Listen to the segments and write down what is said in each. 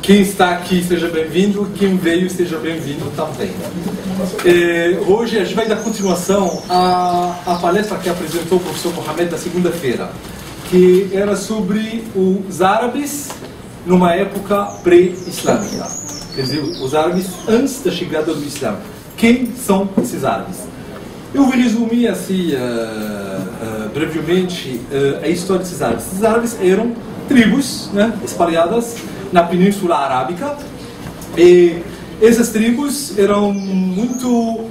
Quem está aqui, seja bem-vindo. Quem veio, seja bem-vindo também. Hoje a gente vai dar continuação à palestra que apresentou o professor Mohamed na segunda-feira, que era sobre os árabes numa época pré-islâmica. Quer dizer, os árabes antes da chegada do Islã. Quem são esses árabes? Eu vou resumir assim, brevemente, a história desses árabes. Esses árabes eram tribos, né, espalhadas na Península Arábica, e essas tribos eram muito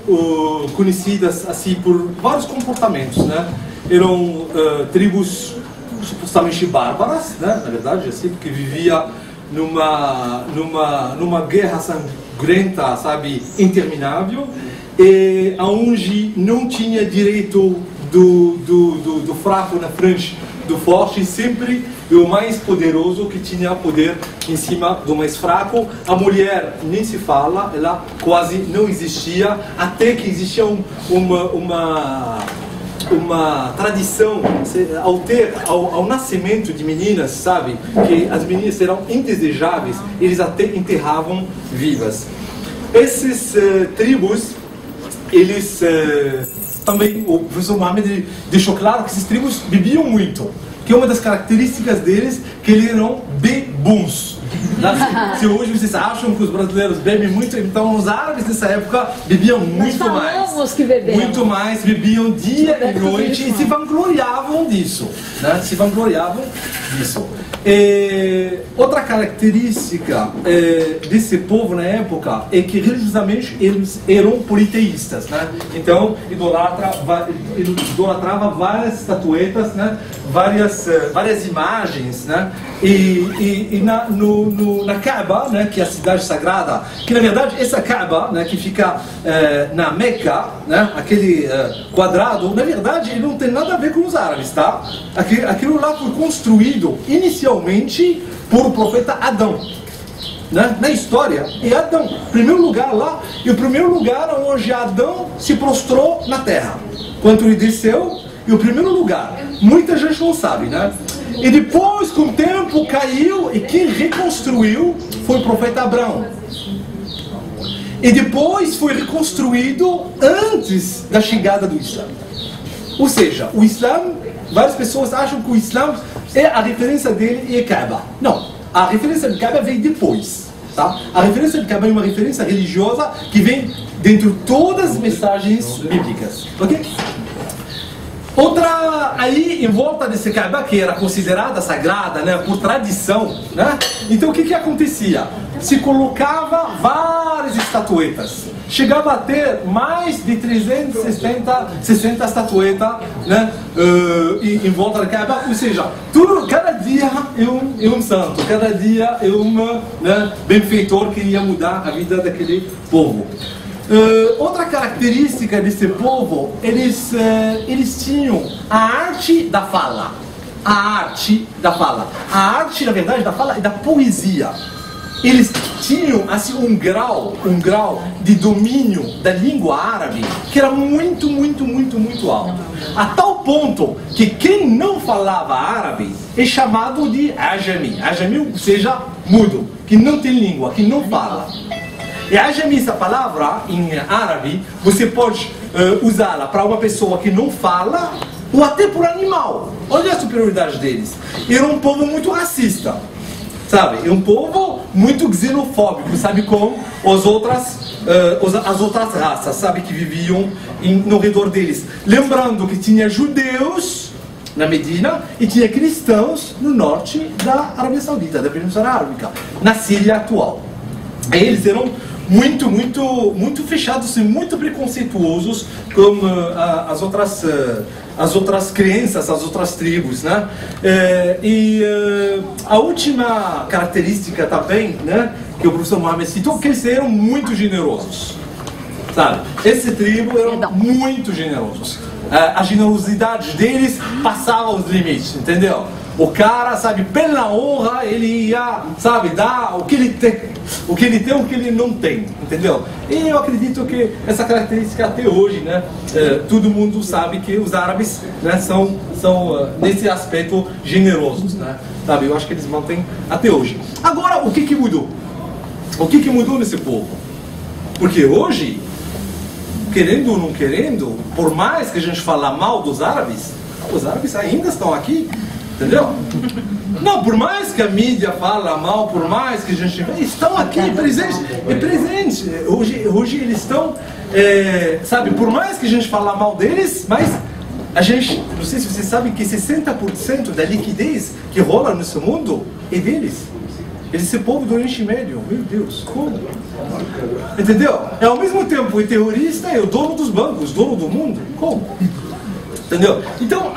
conhecidas assim por vários comportamentos, né? Eram tribos supostamente bárbaras, né? Na verdade, assim, porque vivia numa guerra sangrenta, sabe, interminável, e aonde não tinha direito do fraco na frente do forte, sempre o mais poderoso que tinha poder em cima do mais fraco. A mulher nem se fala, ela quase não existia, até que existia uma tradição ao nascimento de meninas, sabe, que as meninas eram indesejáveis, eles até enterravam vivas. Esses tribos, eles também, o professor Mohamed deixou claro que esses tribos bebiam muito, que uma das características deles que eles eram bebuns. Se hoje vocês acham que os brasileiros bebem muito, então os árabes nessa época bebiam muito mais. Que muito mais, bebiam dia e noite e se vangloriavam disso, né? Se vangloriavam disso. Outra característica desse povo na época é que religiosamente eles eram politeístas, né? Então idolatrava várias estatuetas, né? Várias imagens, né? E na Kaaba, né, que é a cidade sagrada, que na verdade essa Kaaba, né, que fica na Meca, né, aquele quadrado, na verdade ele não tem nada a ver com os árabes, tá? Aquilo lá foi construído inicialmente por o profeta Adão, né? Na história é Adão, primeiro lugar lá, e o primeiro lugar onde Adão se prostrou na terra, quando ele desceu, e o primeiro lugar, muita gente não sabe, né? E depois, com o tempo, caiu, e quem reconstruiu foi o profeta Abraão. E depois foi reconstruído antes da chegada do Islã. Ou seja, o Islã, várias pessoas acham que o Islã a referência dele é Kaaba. Não, a referência de Kaaba vem depois. Tá? A referência de Kaaba é uma referência religiosa que vem dentro de todas as mensagens bíblicas. Ok? Outra, aí em volta desse Kaaba, que era considerada sagrada, né, por tradição, né? Então o que acontecia? Se colocava várias estatuetas. Chegava a ter mais de 360 estatuetas, né, em volta da Kaaba. Ou seja, cada dia é um santo, cada dia é um, né, benfeitor que ia mudar a vida daquele povo. Outra característica desse povo, eles tinham a arte da fala. A arte da fala. A arte, na verdade, da fala e da poesia. Eles tinham assim um grau de domínio da língua árabe que era muito alto. A tal ponto que quem não falava árabe é chamado de ajami. Ajami, ou seja, mudo, que não tem língua, que não fala. E ajami, essa palavra em árabe, você pode usá-la para uma pessoa que não fala ou até por animal. Olha a superioridade deles. Era um povo muito racista, sabe? É um povo muito xenofóbico, sabe, com as outras raças, sabe, que viviam no redor deles. Lembrando que tinha judeus na Medina e tinha cristãos no norte da Arábia Saudita, da Península Arábica, na Síria atual. E eles eram muito fechados e muito preconceituosos com as outras crenças, as outras tribos, né? A última característica também, né, que o professor Mohamed citou, que eles eram muito generosos, sabe? Esse tribo eram muito generosos. A generosidade deles passava os limites, entendeu? O cara, sabe, pela honra, ele ia, sabe, dar o que ele tem, o que ele não tem, entendeu? E eu acredito que essa característica até hoje, né, todo mundo sabe que os árabes, né, são nesse aspecto generosos, né, sabe? Eu acho que eles mantêm até hoje. Agora, o que mudou? O que mudou nesse povo? Porque hoje, querendo ou não querendo, por mais que a gente fale mal dos árabes, os árabes ainda estão aqui, entendeu? Não, por mais que a mídia fala mal, por mais que a gente... estão aqui, presentes. Hoje eles estão, sabe, por mais que a gente fala mal deles, mas a gente, não sei se vocês sabem que 60% da liquidez que rola nesse mundo é deles. Esse povo do Oriente Médio, meu Deus, como? Entendeu? É ao mesmo tempo o terrorista é o dono dos bancos, dono do mundo, como? Entendeu? Então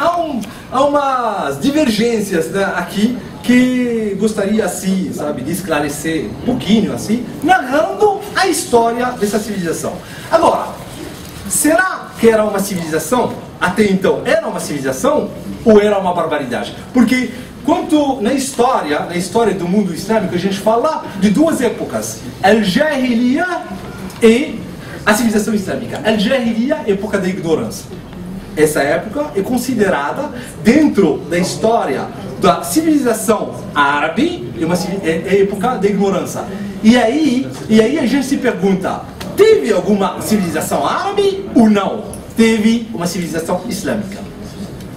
há umas divergências, né, aqui que gostaria assim, sabe, de esclarecer um pouquinho assim, narrando a história dessa civilização. Agora, será que era uma civilização? Até então, era uma civilização ou era uma barbaridade? Porque quanto na história do mundo islâmico, a gente fala de duas épocas: Al-Jahiliya e a civilização islâmica. Al-Jahiliya, época da ignorância. Essa época é considerada, dentro da história da civilização árabe, é época da ignorância. E aí a gente se pergunta, teve alguma civilização árabe ou não? Teve uma civilização islâmica?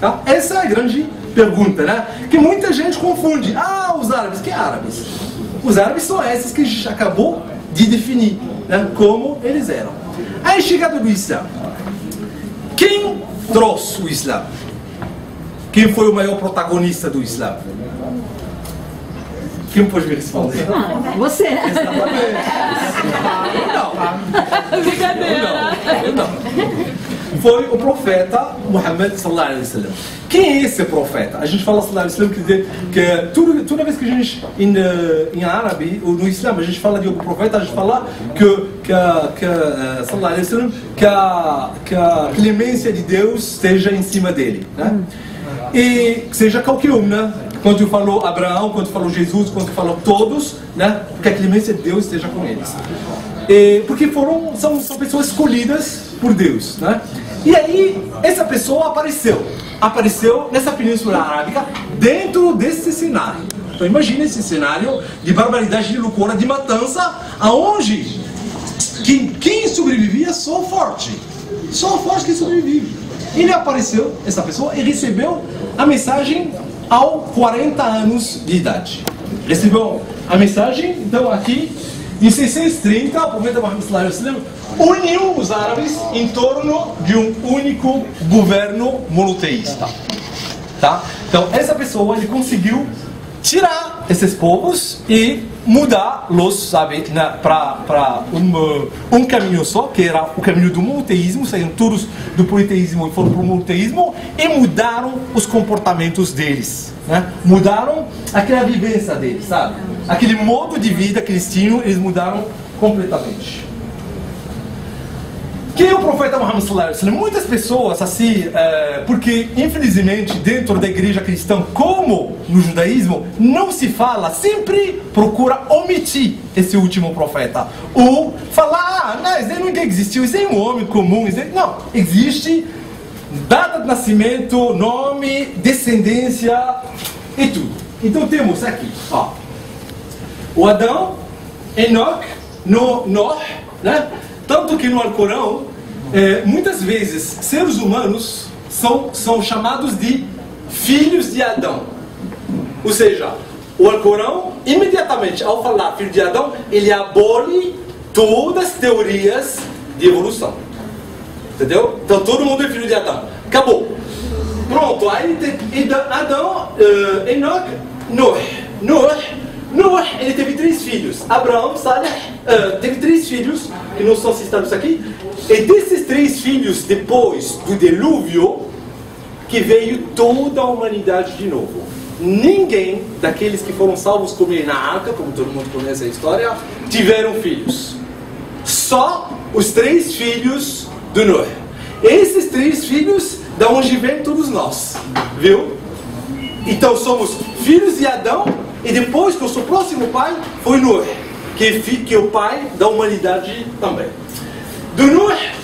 Tá? Essa é a grande pergunta, né? Que muita gente confunde. Ah, os árabes, que árabes? Os árabes são esses que a gente acabou de definir, né, como eles eram. A chegada do Islã. Quem trouxe o Islã? Quem foi o maior protagonista do Islã? Quem pode me responder? Você. Eu não. Foi o profeta Muhammad sallallahu alaihi wasallam. Quem é esse profeta? A gente fala sallallahu alaihi wasallam, quer dizer que toda vez que a gente em árabe ou no Islã a gente fala de algum profeta, a gente fala que sallallahu alaihi wasallam, que a clemência de Deus esteja em cima dele, né? E seja qualquer um, né? Quando falou Abraão, quando falou Jesus, quando falou todos, né? Que a clemência de Deus esteja com eles. Porque são pessoas escolhidas por Deus, né? E aí essa pessoa apareceu nessa Península Arábica dentro desse cenário. Então imagine esse cenário de barbaridade, de loucura, de matança, aonde quem sobrevivia só o forte que sobrevive. Ele apareceu, essa pessoa, e recebeu a mensagem aos 40 anos de idade. Recebeu a mensagem, então aqui, em 630, o profeta Muhammad sallallahu alaihi wasallam uniu os árabes em torno de um único governo monoteísta. Tá? Então essa pessoa, ele conseguiu tirar esses povos e mudá-los, sabe, para um caminho só, que era o caminho do monoteísmo. Saíram todos do politeísmo e foram para o monoteísmo e mudaram os comportamentos deles, né? Mudaram aquela vivência deles, sabe? Aquele modo de vida que eles tinham, eles mudaram completamente. Quem é o profeta Muhammad sallallahu alaihi wasallam? Muitas pessoas, assim, porque infelizmente dentro da igreja cristã, como no judaísmo, não se fala, sempre procura omitir esse último profeta. Ou falar, não, isso nunca existiu, isso é um homem comum. Não, existe data de nascimento, nome, descendência e tudo. Então temos aqui, ó, o Adão, Enoch, Noé, né? Tanto que no Alcorão, muitas vezes, seres humanos são chamados de filhos de Adão. Ou seja, o Alcorão, imediatamente, ao falar filho de Adão, ele abole todas as teorias de evolução. Entendeu? Então todo mundo é filho de Adão. Acabou. Pronto, aí tem Adão, Enoch, Noé, ele teve 3 filhos. Abraão, Saleh, teve 3 filhos, que não são citados aqui. E desses 3 filhos, depois do dilúvio, que veio toda a humanidade de novo. Ninguém daqueles que foram salvos comigo na arca, como todo mundo conhece a história, tiveram filhos. Só os 3 filhos do Noé. Esses 3 filhos, da onde vem todos nós. Viu? Então somos filhos de Adão. E depois que o seu próximo pai foi Noé, que é o pai da humanidade também. Do Noé,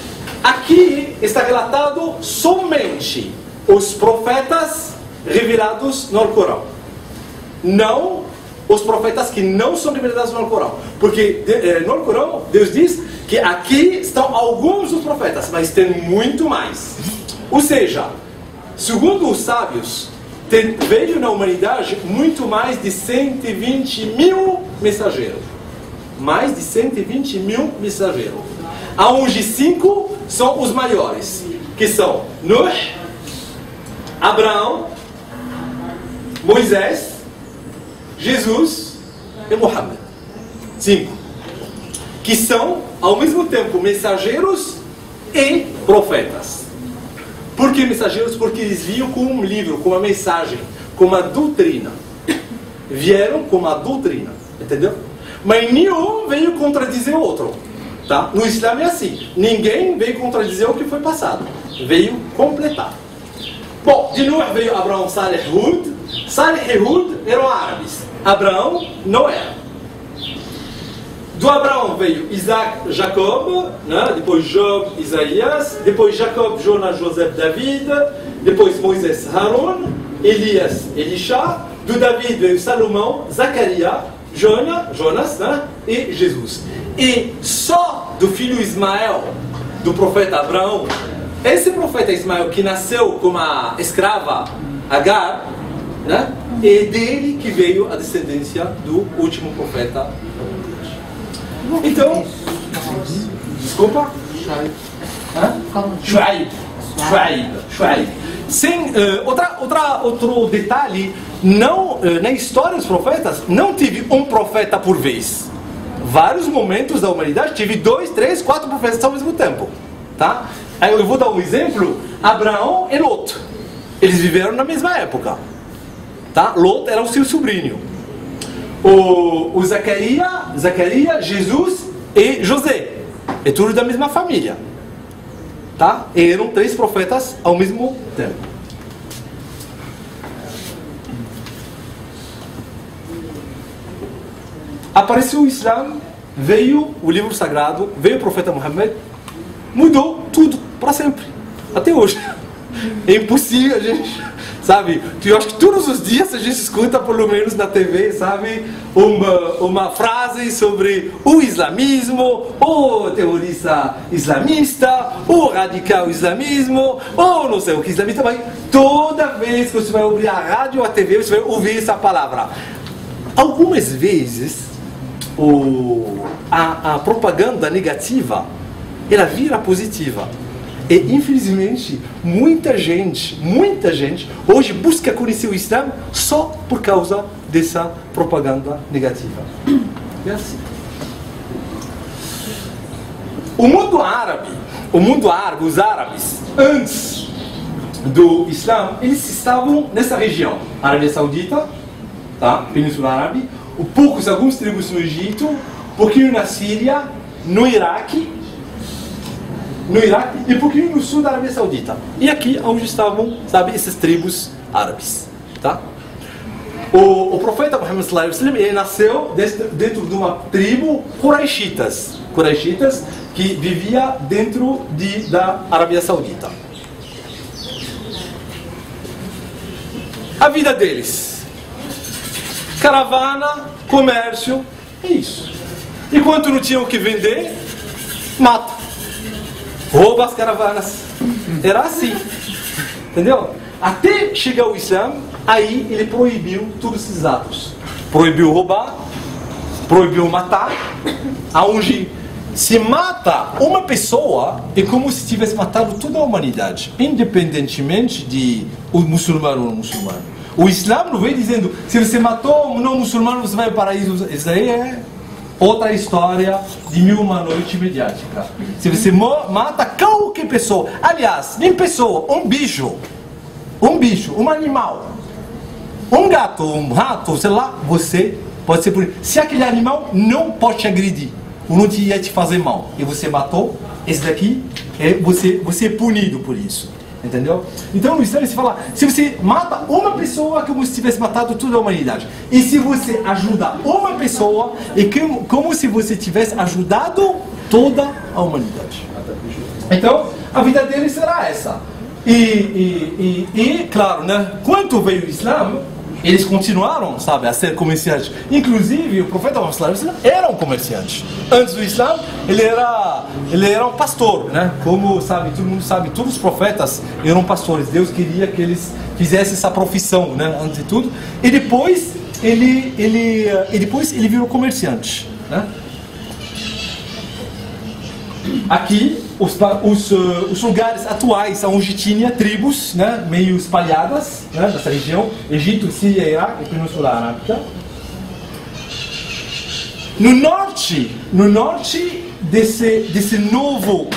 aqui está relatado somente os profetas revelados no Alcorão. Não os profetas que não são revelados no Corão. Porque no Corão, Deus diz que aqui estão alguns dos profetas, mas tem muito mais. Ou seja, segundo os sábios, veio na humanidade muito mais de 120 mil mensageiros. Mais de 120 mil mensageiros. Aonde 5 são os maiores, que são Nuh, Abraão, Moisés, Jesus e Muhammad. 5. Que são, ao mesmo tempo, mensageiros e profetas. Por que mensageiros? Porque eles vinham com um livro, com uma mensagem, com uma doutrina. Vieram com uma doutrina, entendeu? Mas nenhum veio contradizer o outro. Tá? No Islã é assim. Ninguém veio contradizer o que foi passado. Veio completar. Bom, de novo veio Abraão, Saleh, Hud. Saleh e Hud eram árabes. Abraão não era. Do Abraão veio Isaac, Jacob, né? Depois Job, Isaías, depois Jacob, Jonas, José, David, depois Moisés, Haron, Elias, Elisha. Do David veio Salomão, Zacarias, Jonas, né? E Jesus. E só do filho Ismael, do profeta Abraão, esse profeta Ismael que nasceu com uma escrava Agar, né? É dele que veio a descendência do último profeta. Então, desculpa? Shuaib. Sem outro detalhe, não, na história dos profetas, não teve um profeta por vez. Vários momentos da humanidade tive 2, 3, 4 profetas ao mesmo tempo. Tá? Aí eu vou dar um exemplo. Abraão e Lot. Eles viveram na mesma época. Tá? Lot era o seu sobrinho. O Zacarias, Jesus e José. É tudo da mesma família. Tá? E eram 3 profetas ao mesmo tempo. Apareceu o Islã, veio o livro sagrado, veio o profeta Muhammad, mudou tudo para sempre, até hoje. É impossível a gente, sabe? Eu acho que todos os dias a gente escuta, pelo menos na TV, sabe? Uma frase sobre o islamismo, o terrorista islamista, o radical islamismo, ou não sei o que islamista, mas toda vez que você vai ouvir a rádio ou a TV, você vai ouvir essa palavra. Algumas vezes, a propaganda negativa, ela vira positiva. E infelizmente, muita gente hoje busca conhecer o Islã só por causa dessa propaganda negativa. É assim. O mundo árabe, os árabes, antes do Islã, eles estavam nessa região. Arábia Saudita, tá? Península Árabe, algumas tribos no Egito, um pouquinho na Síria, no Iraque e um pouquinho no sul da Arábia Saudita. E aqui onde estavam, sabe, essas tribos árabes. Tá? O profeta Muhammad sallallahu alaihi wasallam, ele nasceu dentro de uma tribo Quraishitas que vivia dentro da Arábia Saudita. A vida deles: caravana, comércio, é isso. Enquanto não tinham o que vender, mata. Rouba as caravanas. Era assim. Entendeu? Até chegar o Islã, aí ele proibiu todos esses atos. Proibiu roubar, proibiu matar. Aonde se mata uma pessoa, é como se tivesse matado toda a humanidade, independentemente de o muçulmano ou não muçulmano. O Islã não vem dizendo, se você matou um não muçulmano, você vai ao paraíso. Isso aí é outra história de Mil e Uma Noite mediática. Se você mata qualquer pessoa, aliás, nem pessoa, um bicho, um animal, um gato, um rato, sei lá, você pode ser punido. Se aquele animal não pode te agredir, ou não ia te fazer mal, e você matou, esse daqui, você é punido por isso. Entendeu? Então no Islã se fala, se você mata uma pessoa, é como se tivesse matado toda a humanidade. E se você ajuda uma pessoa, é como se você tivesse ajudado toda a humanidade. Então a vida dele será essa. E claro, né? Quando veio o Islã, eles continuaram, sabe, a ser comerciantes. Inclusive, o profeta Muhammad era um comerciante. Antes do Islã, ele era um pastor, né? Como, sabe, todo mundo sabe, todos os profetas eram pastores. Deus queria que eles fizessem essa profissão, né? Antes de tudo. E depois, ele virou comerciante, né? Aqui, os lugares atuais onde tinha tribos, né, meio espalhadas, né, dessa região, Egito, Síria, Iraque e Península Arábica. No norte desse novo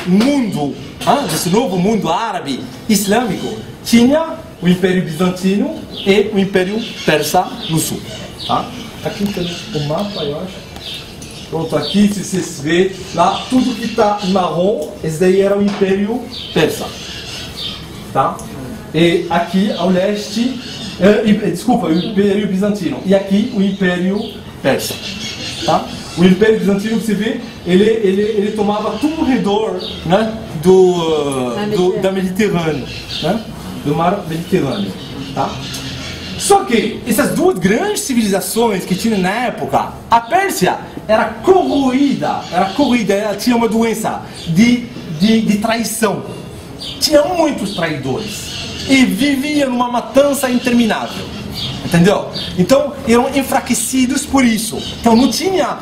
mundo árabe islâmico, tinha o Império Bizantino e o Império Persa no sul. Tá? Aqui tem o mapa, eu acho. Pronto, aqui se vocês vê lá, tudo que está em marrom, esse daí era o Império Persa. Tá? E aqui ao leste, desculpa, o Império Bizantino. E aqui o Império Persa. Tá? O Império Bizantino, você vê, ele tomava tudo ao redor, né, da Mediterrânea, né, do mar Mediterrâneo. Tá? Só que essas duas grandes civilizações que tinha na época, a Pérsia era corroída, ela tinha uma doença de traição. Tinha muitos traidores e vivia numa matança interminável. Entendeu? Então eram enfraquecidos por isso. Então não tinha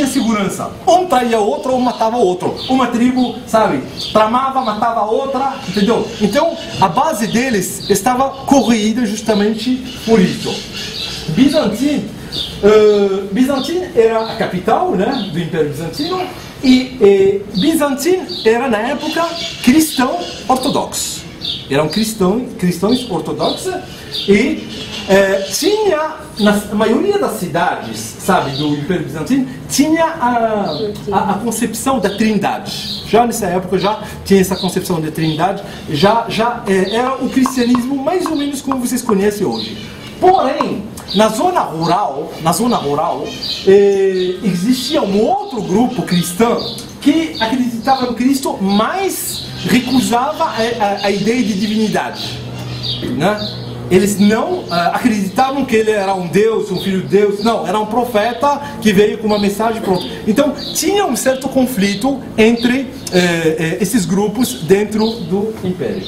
segurança. Um traía outro ou matava outro. Uma tribo, sabe, tramava, matava a outra, entendeu? Então a base deles estava corroída justamente por isso. Bizantino era a capital, né, do Império Bizantino, e Bizantino era na época cristão ortodoxo. Eram cristãos ortodoxos e tinha, na maioria das cidades, sabe, do Império Bizantino, tinha a concepção da Trindade. Já nessa época já tinha essa concepção da Trindade, já era o cristianismo mais ou menos como vocês conhecem hoje. Porém, na zona rural, existia um outro grupo cristão que acreditava no Cristo, mas recusava a ideia de divindade, né? Eles não acreditavam que ele era um Deus, um filho de Deus. Não, era um profeta que veio com uma mensagem pronta. Então, tinha um certo conflito entre esses grupos dentro do Império.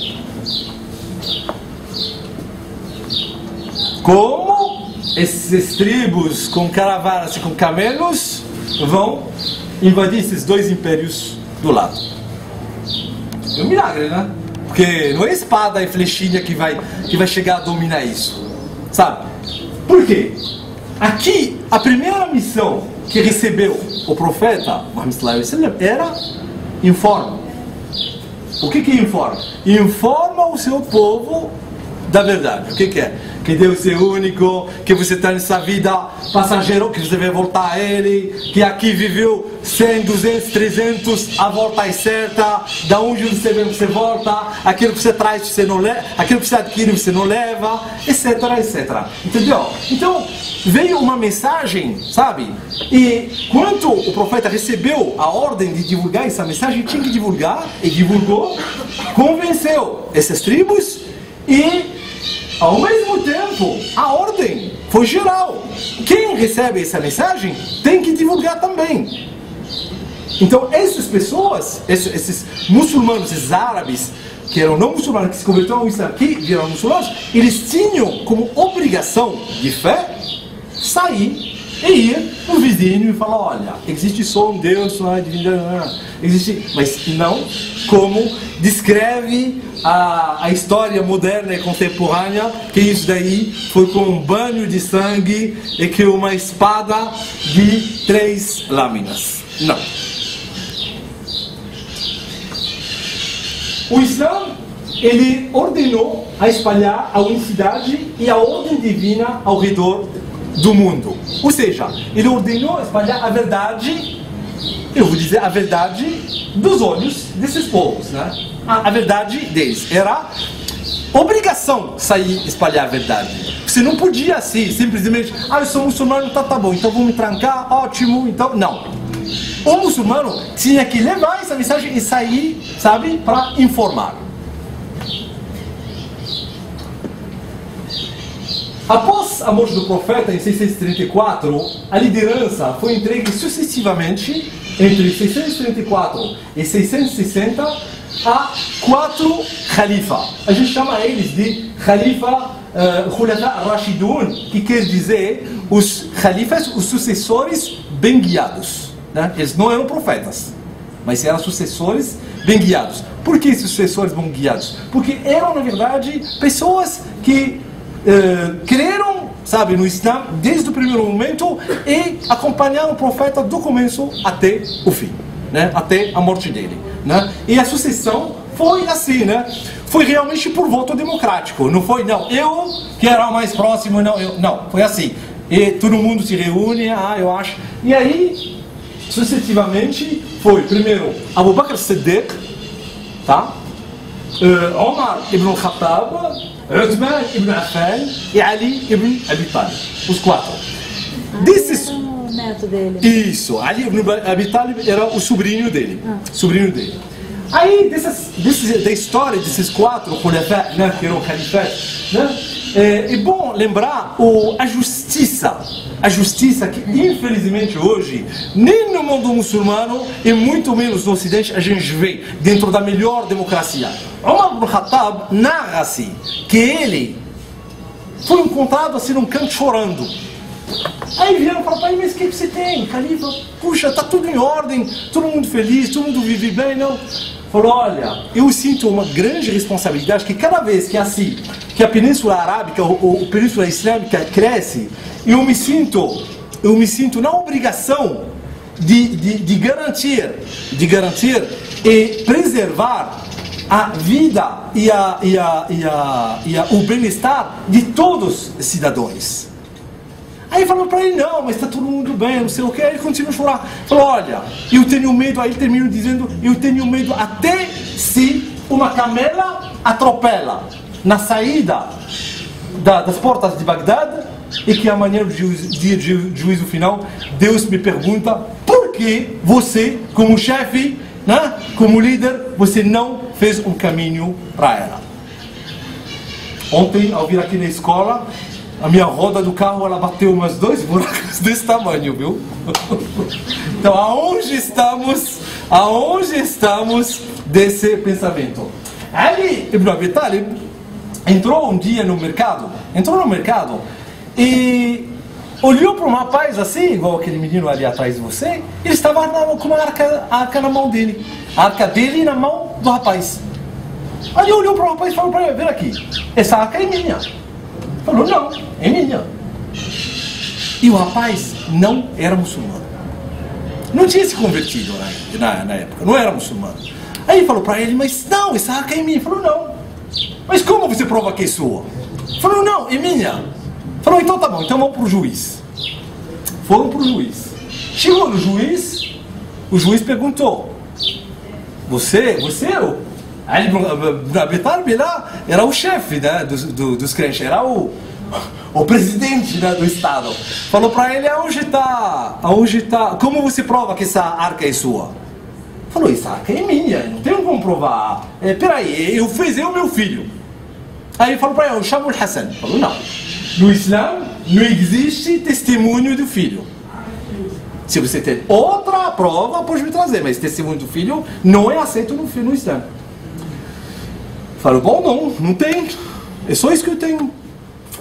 Como esses tribos com caravanas e com camelos vão invadir esses dois impérios do lado? É um milagre, né? Porque não é espada e flechinha que vai chegar a dominar isso, sabe? Por quê? Aqui, a primeira missão que recebeu o profeta Muhammad era informa. O que informa? Informa o seu povo da verdade. O que é? Que Deus é único, que você está nessa vida passageiro, que você vai voltar a Ele, que aqui viveu 100, 200, 300, a volta é certa, da onde você vem você volta, aquilo que você traz você não leva, aquilo que você adquire você não leva, etc, etc. Entendeu? Então, veio uma mensagem, sabe? E quando o profeta recebeu a ordem de divulgar essa mensagem, tinha que divulgar, e divulgou, convenceu essas tribos e ao mesmo tempo, a ordem foi geral. Quem recebe essa mensagem tem que divulgar também. Então, essas pessoas, esses muçulmanos, esses árabes, que eram não muçulmanos, que se converteram ao Islã, que viraram muçulmanos, eles tinham como obrigação de fé sair e ir no vizinho e falar: olha, existe só um Deus, não é divindade, existe, mas não como descreve a história moderna e contemporânea, que isso daí foi com um banho de sangue e que uma espada de 3 lâminas. Não. O Islã, ele ordenou a espalhar a unicidade e a ordem divina ao redor do mundo. Ou seja, ele ordenou espalhar a verdade, eu vou dizer a verdade dos olhos desses povos, né? A verdade deles. Era obrigação sair espalhar a verdade. Você não podia assim, simplesmente, eu sou muçulmano, tá bom, então vou me trancar, ótimo, então, não. O muçulmano tinha que levar essa mensagem e sair, sabe, para informar. Após a morte do profeta, em 634, a liderança foi entregue sucessivamente, entre 634 e 660, a 4 califas. A gente chama eles de Khalifa Khulafa Rashidun, que quer dizer os califas, os sucessores bem guiados. Né? Eles não eram profetas, mas eram sucessores bem guiados. Por que esses sucessores bem guiados? Porque eram, na verdade, pessoas que creram, sabe, no Islã desde o primeiro momento e acompanharam o profeta do começo até o fim, né? Até a morte dele, né? E a sucessão foi assim, né? Foi realmente por voto democrático, não foi, não, eu que era o mais próximo, não, foi assim. E todo mundo se reúne, eu acho. E aí, sucessivamente, foi primeiro Abu Bakr Siddiq, tá? Omar ibn al-Khattab, Uthman ibn Affan e Ali ibn Abi Talib. Os 4. Desses... o neto dele. Isso, Ali ibn Abi Talib era o sobrinho dele. Sobrinho dele. Aí, da história desses 4 khulafá, né, que eram califas, né, é bom lembrar a justiça que infelizmente hoje, nem no mundo muçulmano e muito menos no ocidente, a gente vê dentro da melhor democracia. Omar ibn Khattab narra-se que ele foi encontrado assim num canto chorando. Aí vieram para o pai, mas o que você tem, califa? Puxa, está tudo em ordem, todo mundo feliz, todo mundo vive bem, não? Falou, olha, eu sinto uma grande responsabilidade que cada vez que assim, que a Península Arábica, a Península Islâmica cresce, eu me sinto na obrigação de garantir e preservar a vida e o bem-estar de todos os cidadãos. Aí falou para ele, não, mas está todo mundo bem, não sei o que. Aí ele continua a chorar. Falou, olha, eu tenho medo. Aí ele termina dizendo, eu tenho medo até se uma camela atropela na saída das portas de Bagdad e que amanhã, no dia de juízo final, Deus me pergunta por que você, como chefe, né, como líder, você não fez um caminho para ela. Ontem, ao vir aqui na escola, a minha roda do carro, ela bateu umas 2 buracos desse tamanho, viu? Então, aonde estamos desse pensamento? Ali, Ibn Abi Talib entrou um dia no mercado e olhou para um rapaz assim, igual aquele menino ali atrás de você, ele estava com uma arca na mão dele, a arca dele na mão do rapaz. Aí olhou para o rapaz e falou para ele, vem aqui, essa arca é minha. Falou, não, é minha. E o rapaz não era muçulmano. Não tinha se convertido na época, não era muçulmano. Aí ele falou para ele, mas não, essa arca é minha. Ele falou, não. Mas como você prova que é sua? Ele falou, não, é minha. Falou, então tá bom, então vamos para o juiz. Foram para o juiz. Chegou no juiz, o juiz perguntou, você Ali Abi Talib era o chefe, né, dos crentes, era o presidente, né, do estado. Falou para ele, aonde tá, como você prova que essa arca é sua? Falou, essa arca é minha, não tenho como provar. Peraí, eu fiz o meu filho. Aí ele falou para ele, eu chamo o Hassan. Falou, não, no Islã não existe testemunho do filho. Se você tem outra prova, pode me trazer, mas testemunho do filho não é aceito no Islã. Falou, bom, não tem. É só isso que eu tenho.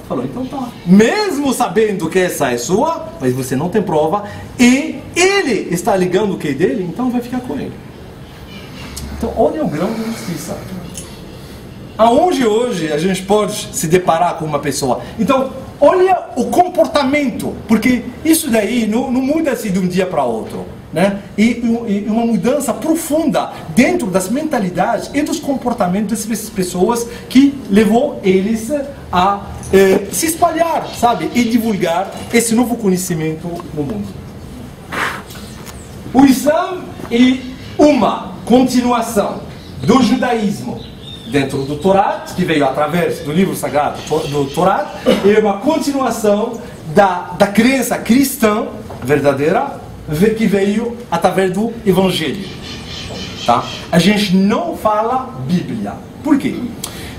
Falou, então tá. Mesmo sabendo que essa é sua, mas você não tem prova, e ele está ligando o que é dele, então vai ficar com ele. Então, olha o grão de justiça. Aonde hoje a gente pode se deparar com uma pessoa? Então, olha o comportamento, porque isso daí não muda-se de um dia para outro. Né? E uma mudança profunda dentro das mentalidades e dos comportamentos dessas pessoas que levou eles a se espalhar, sabe? E divulgar esse novo conhecimento no mundo. O Islã é uma continuação do judaísmo dentro do Torá, que veio através do livro sagrado do Torá, é uma continuação da crença cristã verdadeira que veio através do Evangelho. Tá? A gente não fala Bíblia. Por quê?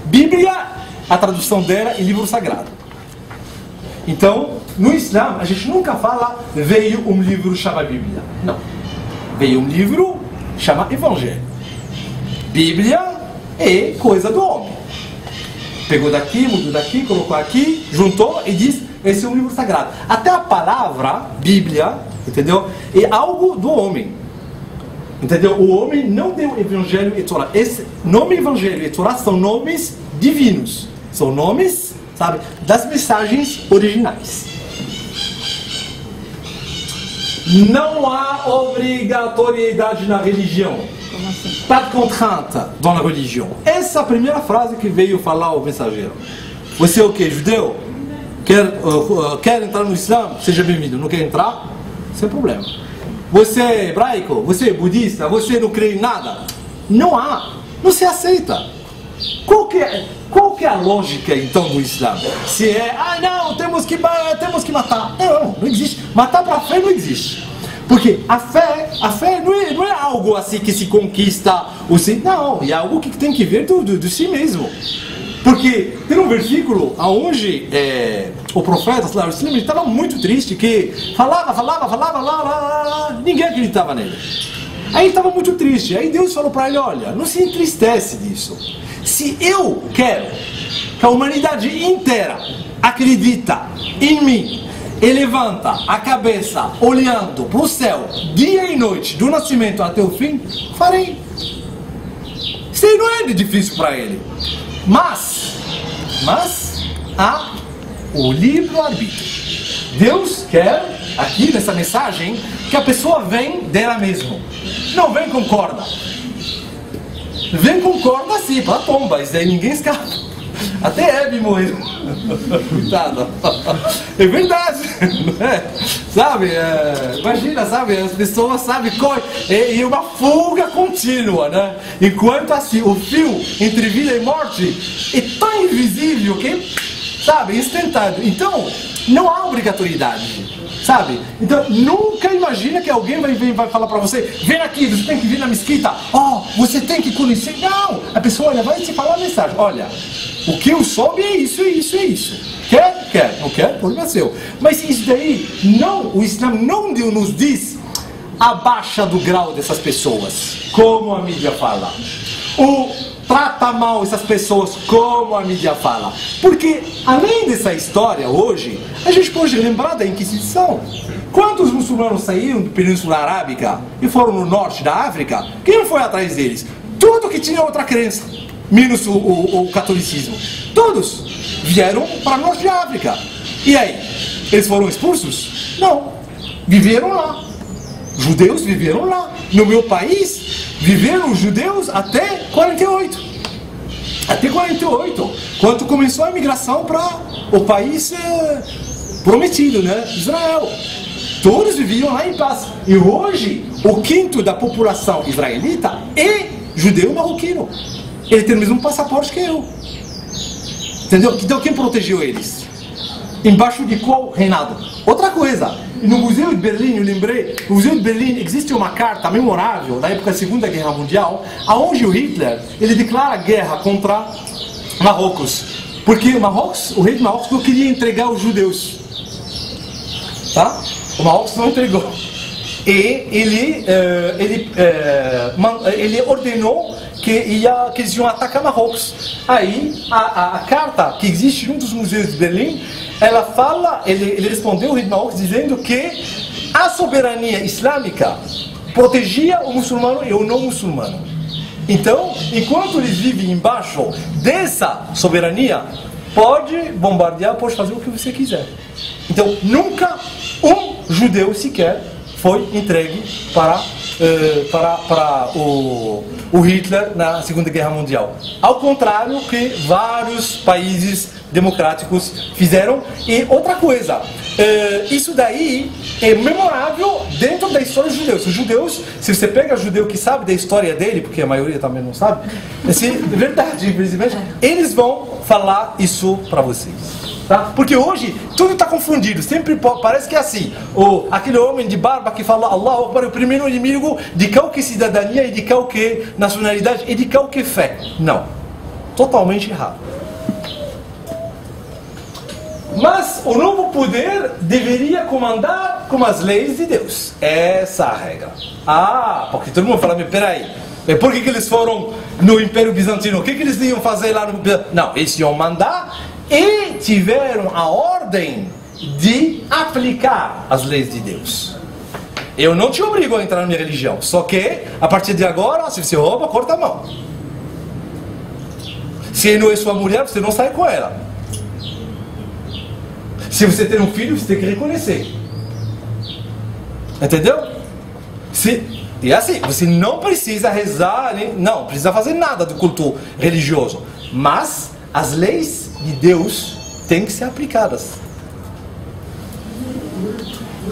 Bíblia, a tradução dela é livro sagrado. Então, no Islã, a gente nunca fala veio um livro chamado Bíblia. Não. Veio um livro chamado Evangelho. Bíblia é coisa do homem. Pegou daqui, mudou daqui, colocou aqui, juntou e diz, esse é um livro sagrado. Até a palavra Bíblia, entendeu? É algo do homem. Entendeu? O homem não deu Evangelho e Torá. Esse nome Evangelho e Torá são nomes divinos. São nomes, sabe, das mensagens originais. Não há obrigatoriedade na religião. Pas de contrainte dans la religion. Essa é a primeira frase que veio falar o mensageiro. Você é o que? Judeu? Quer entrar no Islã? Seja bem-vindo. Não quer entrar? Sem problema. Você é hebraico? Você é budista? Você não crê em nada? Não há. Não se aceita. Qual que é a lógica então do Islã? Se é, não, temos que matar. Não existe. Matar para a fé não existe. Porque a fé não é algo assim que se conquista, não, é algo que tem que vir do si mesmo. Porque tem um versículo onde o profeta ele estava muito triste, que falava, ninguém acreditava nele. Aí ele estava muito triste, aí Deus falou para ele, olha, não se entristece disso. Se eu quero que a humanidade inteira acredita em mim, e levanta a cabeça olhando para o céu dia e noite, do nascimento até o fim, farei. Isso aí não é difícil para ele. Mas há o livre-arbítrio. Deus quer, aqui nessa mensagem, que a pessoa vem dela mesma. Não vem com corda. Vem com corda assim, para a tomba. Isso aí ninguém escapa. Até Hebe morreu. Coitada. É verdade. Né? Sabe? Imagina, sabe? As pessoas, sabe? E uma fuga contínua, né? Enquanto assim, o fio entre vida e morte é tão invisível que, sabe? Instantâneo. Então, não há obrigatoriedade. Sabe? Então, nunca imagina que alguém vai falar para você, vem aqui, você tem que vir na mesquita, você tem que conhecer. Não! A pessoa vai te falar a mensagem, olha, o que eu soube é isso, é isso, é isso. Quer? Quer. Não quer? Problema seu. Mas isso daí, o Islã não nos diz abaixa do grau dessas pessoas, como a mídia fala. Trata mal essas pessoas, como a mídia fala. Porque, além dessa história, hoje, a gente pode lembrar da Inquisição. Quantos muçulmanos saíram da Península Arábica e foram no norte da África? Quem foi atrás deles? Tudo que tinha outra crença, menos o catolicismo. Todos vieram para o norte da África. E aí? Eles foram expulsos? Não. Viveram lá. Judeus viveram lá. No meu país, viveram judeus até 48. Até 48. Quando começou a imigração para o país prometido, né? Israel. Todos viviam lá em paz. E hoje, o quinto da população israelita é judeu marroquino. Ele tem o mesmo passaporte que eu. Entendeu? Então quem protegeu eles? Embaixo de qual reinado? Outra coisa, no Museu de Berlim, eu lembrei, no Museu de Berlim existe uma carta memorável da época da Segunda Guerra Mundial, onde o Hitler, ele declara guerra contra Marrocos. Porque o rei de Marrocos não queria entregar os judeus. Tá? O Marrocos não entregou. E ele ordenou que eles iam atacar Marrocos. Aí, a carta que existe num dos museus de Berlim, ela fala, ele respondeu o rei de Marrocos dizendo que a soberania islâmica protegia o muçulmano e o não muçulmano. Então, enquanto eles vivem embaixo dessa soberania, pode bombardear, pode fazer o que você quiser. Então, nunca um judeu sequer foi entregue para o Hitler na Segunda Guerra Mundial. Ao contrário que vários países democráticos fizeram. E outra coisa, isso daí é memorável dentro da história dos judeus. Os judeus, se você pega judeu que sabe da história dele, porque a maioria também não sabe, é verdade, infelizmente, eles vão falar isso para vocês. Tá? Porque hoje tudo está confundido, sempre parece que é assim. Aquele homem de barba que fala Allahu Akbar é o primeiro inimigo de qualquer cidadania e de qualquer nacionalidade e de qualquer fé. Não, totalmente errado. Mas o novo poder deveria comandar com as leis de Deus. Essa é a regra. Ah, porque todo mundo fala, mas peraí, por que eles foram no Império Bizantino? O que eles iam fazer lá no Bizantino? Não, eles iam mandar e tiveram a ordem de aplicar as leis de Deus. Eu não te obrigo a entrar na minha religião, só que a partir de agora, se você rouba, corta a mão. Se não é sua mulher, você não sai com ela. Se você tem um filho, você tem que reconhecer. Entendeu? E assim, você não precisa rezar, não precisa fazer nada do culto religioso. Mas as leis de Deus têm que ser aplicadas.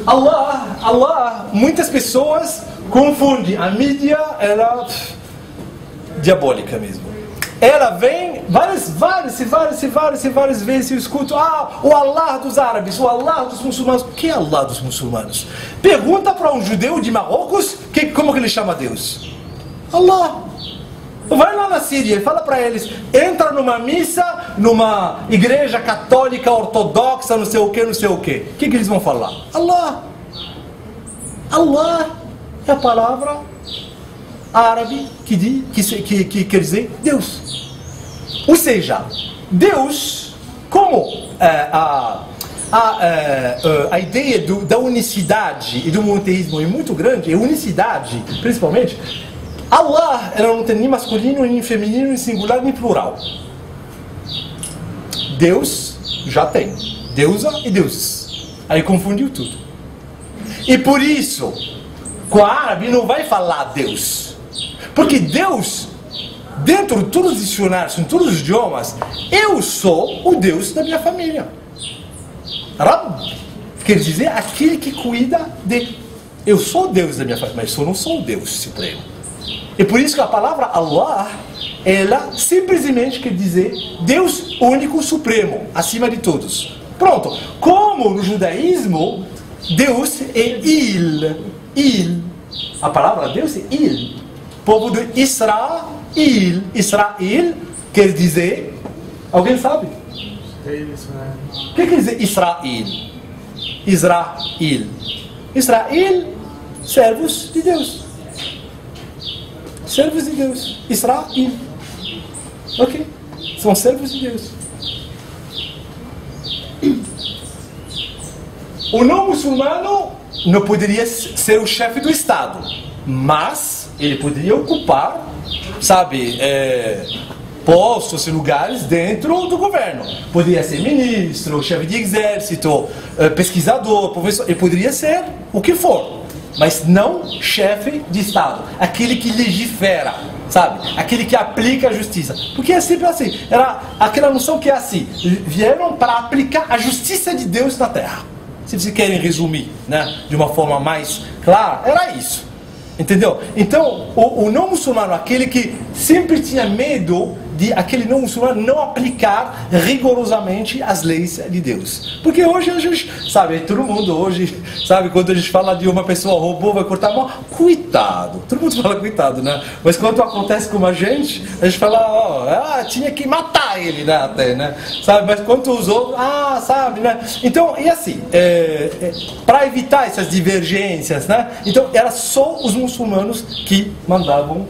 Allah, muitas pessoas confundem. A mídia, ela é diabólica mesmo. Ela vem várias vezes eu escuto, o Allah dos árabes, o Allah dos muçulmanos. O que é Allah dos muçulmanos? Pergunta para um judeu de Marrocos, como que ele chama Deus? Allah. Vai lá na Síria e fala para eles, entra numa missa, numa igreja católica, ortodoxa, não sei o que. O que eles vão falar? Allah. Allah é a palavra árabe que quer dizer Deus. Ou seja, Deus, como a ideia da unicidade e do monoteísmo é muito grande, a unicidade, principalmente, Allah, ela não tem nem masculino, nem feminino, nem singular, nem plural. Deus já tem. Deusa e deuses. Aí confundiu tudo. E por isso, com o árabe não vai falar Deus. Porque Deus, dentro de todos os dicionários, em todos os idiomas, eu sou o Deus da minha família. Rabb quer dizer aquele que cuida de. Eu sou o Deus da minha família, mas eu não sou o Deus supremo. E por isso que a palavra Allah, ela simplesmente quer dizer Deus único supremo, acima de todos. Pronto. Como no judaísmo, Deus é Il. A palavra Deus é Il. Povo de Israel. Israel quer dizer... Alguém sabe? O que quer dizer Israel? Israel, servos de Deus. Servos de Deus. Israel. Ok? São servos de Deus. O não muçulmano não poderia ser o chefe do Estado, mas ele poderia ocupar, postos e lugares dentro do governo. Poderia ser ministro, chefe de exército, pesquisador, professor. Ele poderia ser o que for, mas não chefe de Estado. Aquele que legifera, aquele que aplica a justiça. Porque é sempre assim. Era aquela noção que é assim. Vieram para aplicar a justiça de Deus na Terra. Se vocês querem resumir, de uma forma mais clara, era isso. Entendeu? Então, o não muçulmano, aquele que sempre tinha medo de aquele não muçulmano não aplicar rigorosamente as leis de Deus. Porque hoje a gente, todo mundo hoje, quando a gente fala de uma pessoa roubou, vai cortar a mão, cuidado. Todo mundo fala cuidado, né? Mas quando acontece com a gente fala, tinha que matar ele, até, né? Mas quando os outros, Então, e assim, para evitar essas divergências, Então, era só os muçulmanos que mandavam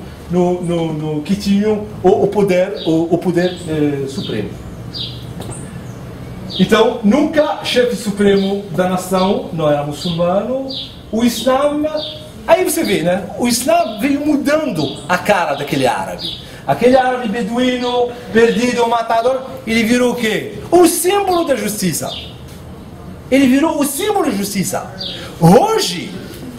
que tinham o poder supremo. Então, nunca chefe supremo da nação não era muçulmano. O Islã, aí você vê, o Islã veio mudando a cara daquele árabe. Aquele árabe beduíno, perdido, matador, ele virou o quê? O símbolo da justiça. Ele virou o símbolo da justiça. Hoje,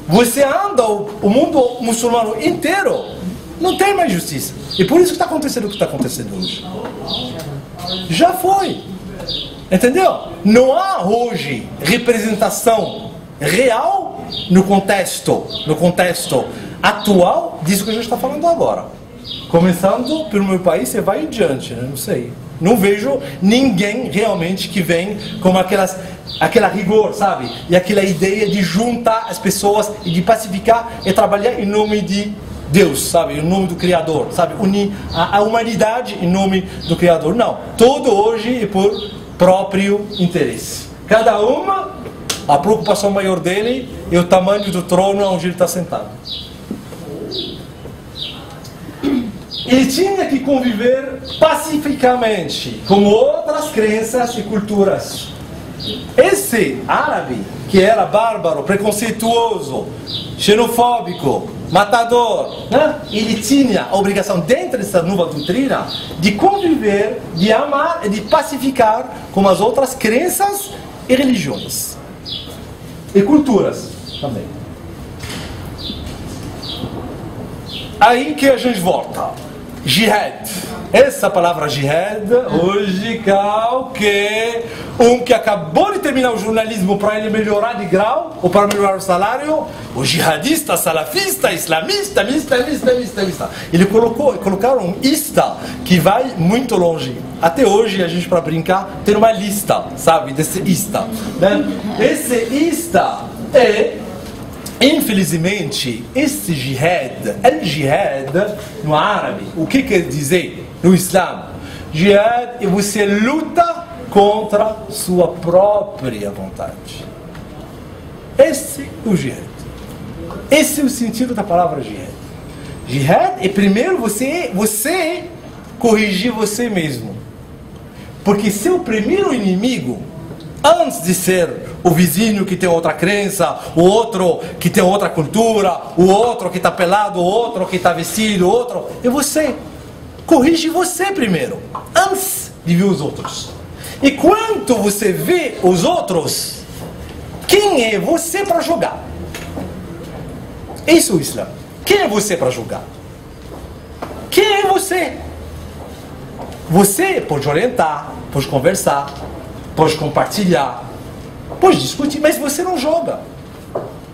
você anda o mundo muçulmano inteiro, não tem mais justiça. E por isso que está acontecendo o que está acontecendo hoje. Já foi. Entendeu? Não há hoje representação real no contexto atual disso que a gente está falando agora. Começando pelo meu país, você vai adiante, não sei. Não vejo ninguém realmente que vem com aquela rigor, E aquela ideia de juntar as pessoas e de pacificar e trabalhar em nome de Deus, em nome do Criador, unir a humanidade em nome do Criador. Não, todo hoje é por próprio interesse. Cada uma, a preocupação maior dele é o tamanho do trono onde ele está sentado. Ele tinha que conviver pacificamente com outras crenças e culturas. Esse árabe, que era bárbaro, preconceituoso, xenofóbico, matador, né? Ele tinha a obrigação, dentro dessa nova doutrina, de conviver, de amar e de pacificar com as outras crenças e religiões. E culturas também. Aí que a gente volta. Jihad. Essa palavra jihad, hoje, que que acabou de terminar o jornalismo para ele melhorar de grau, ou para melhorar o salário, o jihadista, salafista, islamista, mista. Colocaram um ista que vai muito longe. Até hoje, a gente, para brincar, tem uma lista, sabe, desse ista. Né? Esse ista é... Infelizmente, esse jihad, al-jihad, no árabe, o que quer dizer no Islã? Jihad é você luta contra sua própria vontade. Esse é o jihad. Esse é o sentido da palavra jihad. Jihad é primeiro você corrigir você mesmo. Porque seu primeiro inimigo, antes de ser o vizinho que tem outra crença, o outro que tem outra cultura, o outro que está pelado, o outro que está vestido, o outro, é você. Corrige você primeiro, antes de ver os outros. E quando você vê os outros, quem é você para julgar? Isso é o Islã. Quem é você para julgar? Quem é você? Você pode orientar, pode conversar, pode compartilhar, pode discutir, mas você não joga.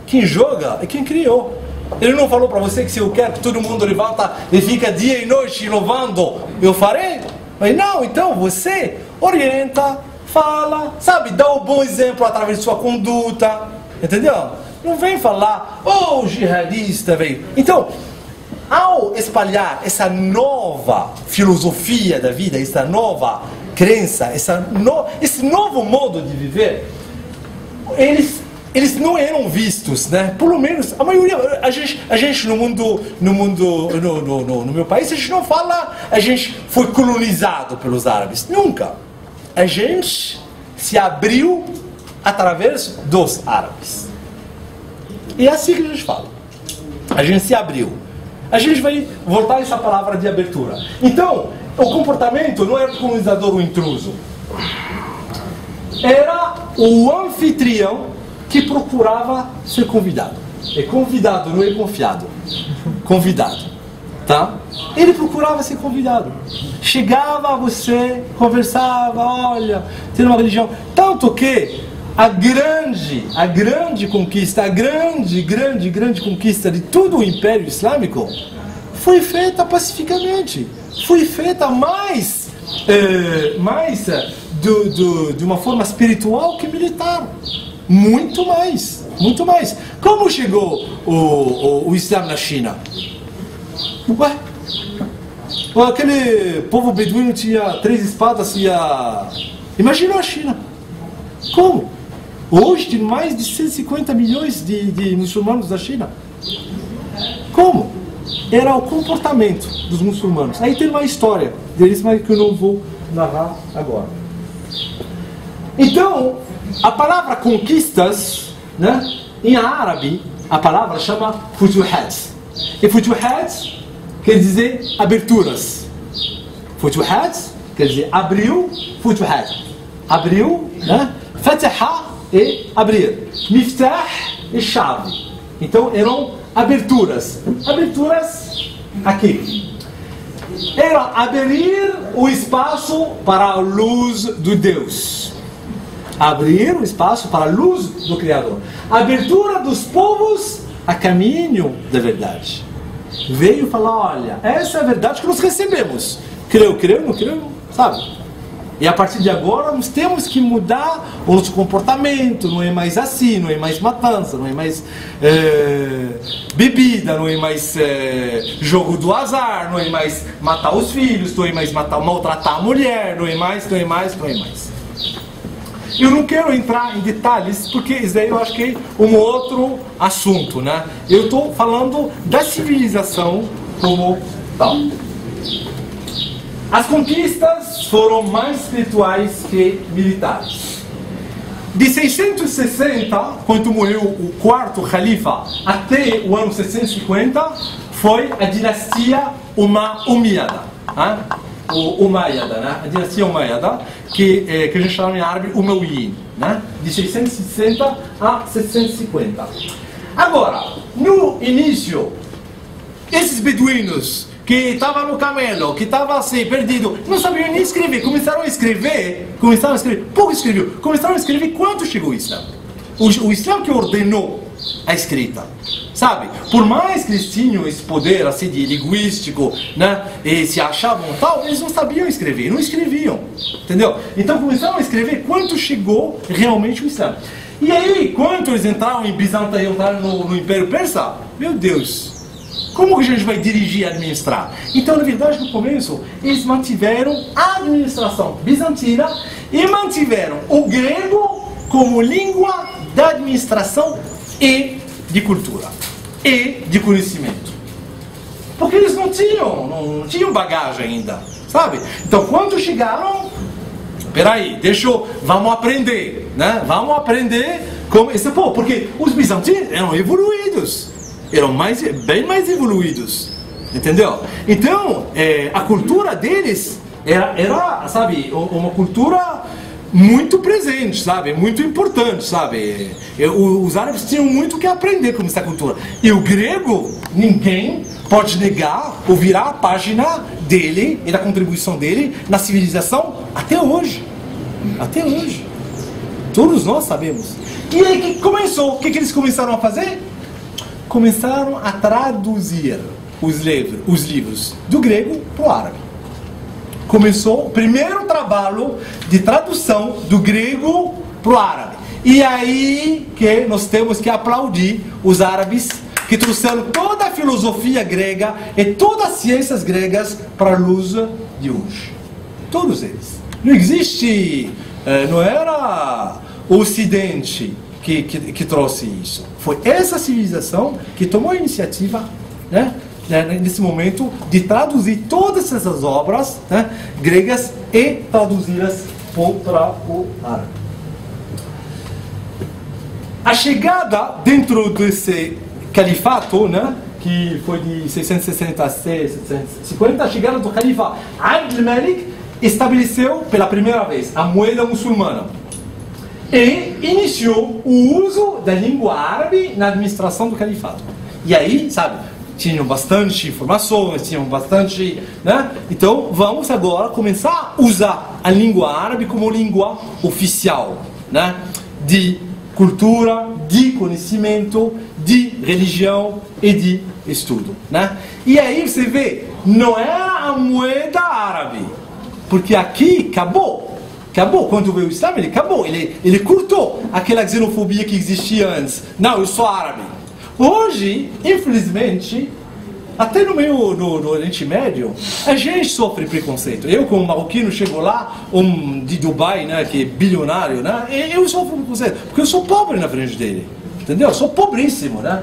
Quem joga é quem criou. Ele não falou para você que se eu quero que todo mundo levanta e fica dia e noite inovando, eu farei? Mas não, então você orienta, fala, sabe, dá um bom exemplo através de sua conduta, entendeu? Não vem falar, oh, jihadista, veio. Então, ao espalhar essa nova filosofia da vida, essa nova crença, esse novo modo de viver, eles não eram vistos, né? Pelo menos a maioria, a gente no meu país, a gente não fala, a gente foi colonizado pelos árabes, nunca. A gente se abriu através dos árabes. E é assim que a gente fala. A gente se abriu. A gente vai voltar a essa palavra de abertura. Então, o comportamento não era o colonizador o intruso. Era o anfitrião que procurava ser convidado. É convidado, não é confiado. Convidado. Tá? Ele procurava ser convidado. Chegava a você, conversava, olha, tem uma religião. Tanto que a grande conquista, a grande conquista de todo o Império Islâmico foi feita pacificamente. Foi feita mais de uma forma espiritual que militar. Muito mais. Como chegou o Islã na China? Ué? Aquele povo beduíno tinha 3 espadas e Imagina a China. Como? Hoje tem mais de 150 milhões de muçulmanos da China. Como? Era o comportamento dos muçulmanos. Aí tem uma história deles, mas que eu não vou narrar agora. Então, a palavra conquistas, né, em árabe, a palavra chama futuhat. E futuhat quer dizer aberturas. Futuhat quer dizer abriu, futuhat. Abriu, né? Fataha é abrir. Miftah é chave. Então eram aberturas. Aberturas aqui. Era abrir o espaço para a luz do Deus. Abrir o espaço para a luz do Criador. Abertura dos povos a caminho da verdade. Veio falar, olha, essa é a verdade que nós recebemos. Creu, não creu, sabe? E a partir de agora nós temos que mudar o nosso comportamento. Não é mais assim, não é mais matança, não é mais bebida, não é mais jogo do azar, não é mais matar os filhos, não é mais maltratar a mulher, não é mais. Eu não quero entrar em detalhes, porque isso aí eu acho que é um outro assunto, né? Eu estou falando da civilização como tal. As conquistas foram mais espirituais que militares. De 660, quando morreu o quarto califa, até o ano 650, foi a dinastia Umayyada. O Umayyada, né? A dinastia Umayyada, que a gente chama em árabe Umayyin, né? De 660 a 750. Agora, no início, esses beduínos que estavam no camelo, que estavam assim, perdidos, não sabiam nem escrever, começaram a escrever, pouco escreveu, começaram a escrever quando chegou o Islã. O Islã que ordenou a escrita, sabe? Por mais que eles tinham esse poder assim de linguístico, né? E se achavam tal, eles não sabiam escrever, não escreviam, entendeu? Então começaram a escrever quando chegou realmente o Islã. E aí, quando eles entraram em Bizâncio, entraram no Império Persa, meu Deus, como que a gente vai dirigir e administrar? Então, na verdade, no começo, eles mantiveram a administração bizantina e mantiveram o grego como língua da administração e de cultura e de conhecimento. Porque eles não tinham bagagem ainda, sabe? Então, quando chegaram, peraí, vamos aprender, né? Vamos aprender como esse povo, porque os bizantinos eram evoluídos. Eram bem mais evoluídos, entendeu? Então, a cultura deles era, sabe, uma cultura muito presente, sabe, muito importante, sabe. Os árabes tinham muito o que aprender com essa cultura. E o grego, ninguém pode negar ou virar a página dele e da contribuição dele na civilização até hoje. Até hoje. Todos nós sabemos. E aí que começou? O que eles começaram a fazer? Começaram a traduzir os livros do grego para o árabe. Começou o primeiro trabalho de tradução do grego para o árabe. E aí que nós temos que aplaudir os árabes que trouxeram toda a filosofia grega e todas as ciências gregas para a luz de hoje. Todos eles. Não existe, não era o Ocidente que trouxe isso. Foi essa civilização que tomou a iniciativa, né, nesse momento, de traduzir todas essas obras, né, gregas e traduzi-las para o árabe. A chegada dentro desse califato, né, que foi de 660 a 750, a chegada do califa Abd al-Malik estabeleceu pela primeira vez a moeda muçulmana. E iniciou o uso da língua árabe na administração do califato. E aí, sabe, tinham bastante informações, tinham bastante, né? Então, vamos agora começar a usar a língua árabe como língua oficial, né? De cultura, de conhecimento, de religião e de estudo, né? E aí você vê, não era a moeda árabe, porque aqui acabou. Acabou, quando veio o Islã, ele acabou, ele cortou aquela xenofobia que existia antes. Não, eu sou árabe. Hoje, infelizmente, até no Oriente Médio, a gente sofre preconceito. Eu, como marroquino, chego lá, de Dubai, né, que é bilionário, né, eu sofro preconceito, porque eu sou pobre na frente dele. Entendeu? Eu sou pobríssimo, né?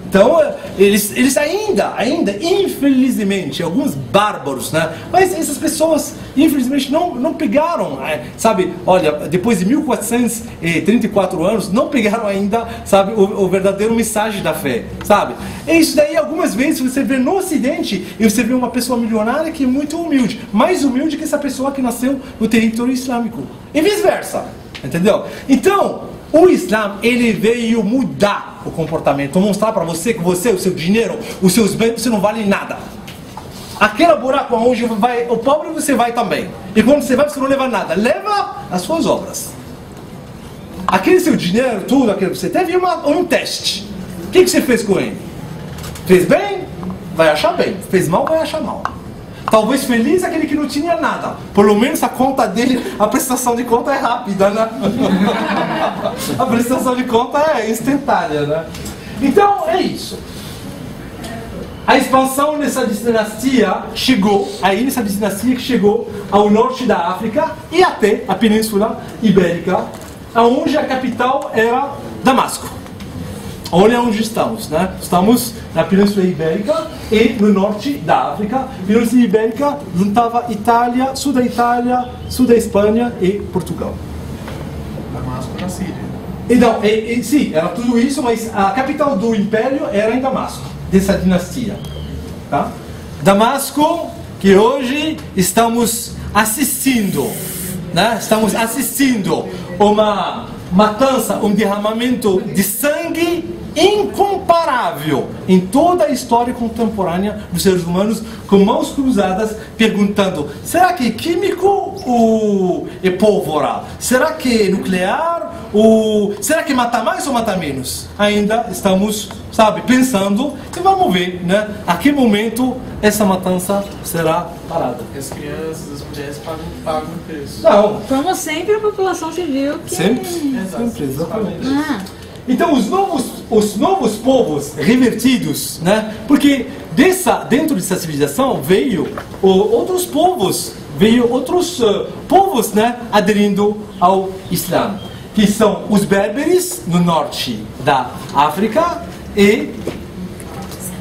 Então, eles ainda, infelizmente, alguns bárbaros, né? Mas essas pessoas, infelizmente, não pegaram, sabe? Olha, depois de 1434 anos, não pegaram ainda, sabe, o verdadeiro mensagem da fé, sabe? E isso daí, algumas vezes, você vê no Ocidente, e você vê uma pessoa milionária que é muito humilde, mais humilde que essa pessoa que nasceu no território islâmico. E vice-versa, entendeu? Então, o Islã, ele veio mudar o comportamento, mostrar para você que você, o seu dinheiro, os seus bens, você não vale nada. Aquele buraco onde vai o pobre, você vai também. E quando você vai, você não leva nada. Leva as suas obras. Aquele seu dinheiro, tudo aquilo que você teve, um teste. O que você fez com ele? Fez bem? Vai achar bem. Fez mal? Vai achar mal. Talvez feliz aquele que não tinha nada. Pelo menos a conta dele, a prestação de conta é rápida, né? A prestação de conta é instantânea, né? Então, é isso. A expansão nessa dinastia chegou, nessa dinastia que chegou ao norte da África e até a Península Ibérica, onde a capital era Damasco. Olha onde estamos, né? Estamos na Península Ibérica e no norte da África. A Península Ibérica juntava Itália, sul da Espanha e Portugal. Damasco na Síria. Então, sim, era tudo isso, mas a capital do império era em Damasco, dessa dinastia. Tá? Damasco, que hoje estamos assistindo, né? Estamos assistindo uma matança, um derramamento de sangue incomparável em toda a história contemporânea dos seres humanos, com mãos cruzadas, perguntando: será que é químico ou é pólvora? Será que é nuclear? Ou será que mata mais ou mata menos? Ainda estamos, sabe, pensando, e vamos ver, né? A que momento essa matança será parada. As crianças, as mulheres pagam o preço. Não. Como sempre, a população civil que... Sempre, exatamente. Então, os novos povos revertidos, né? Porque dentro dessa civilização veio outros povos, né? Aderindo ao Islã, que são os berberes no norte da África e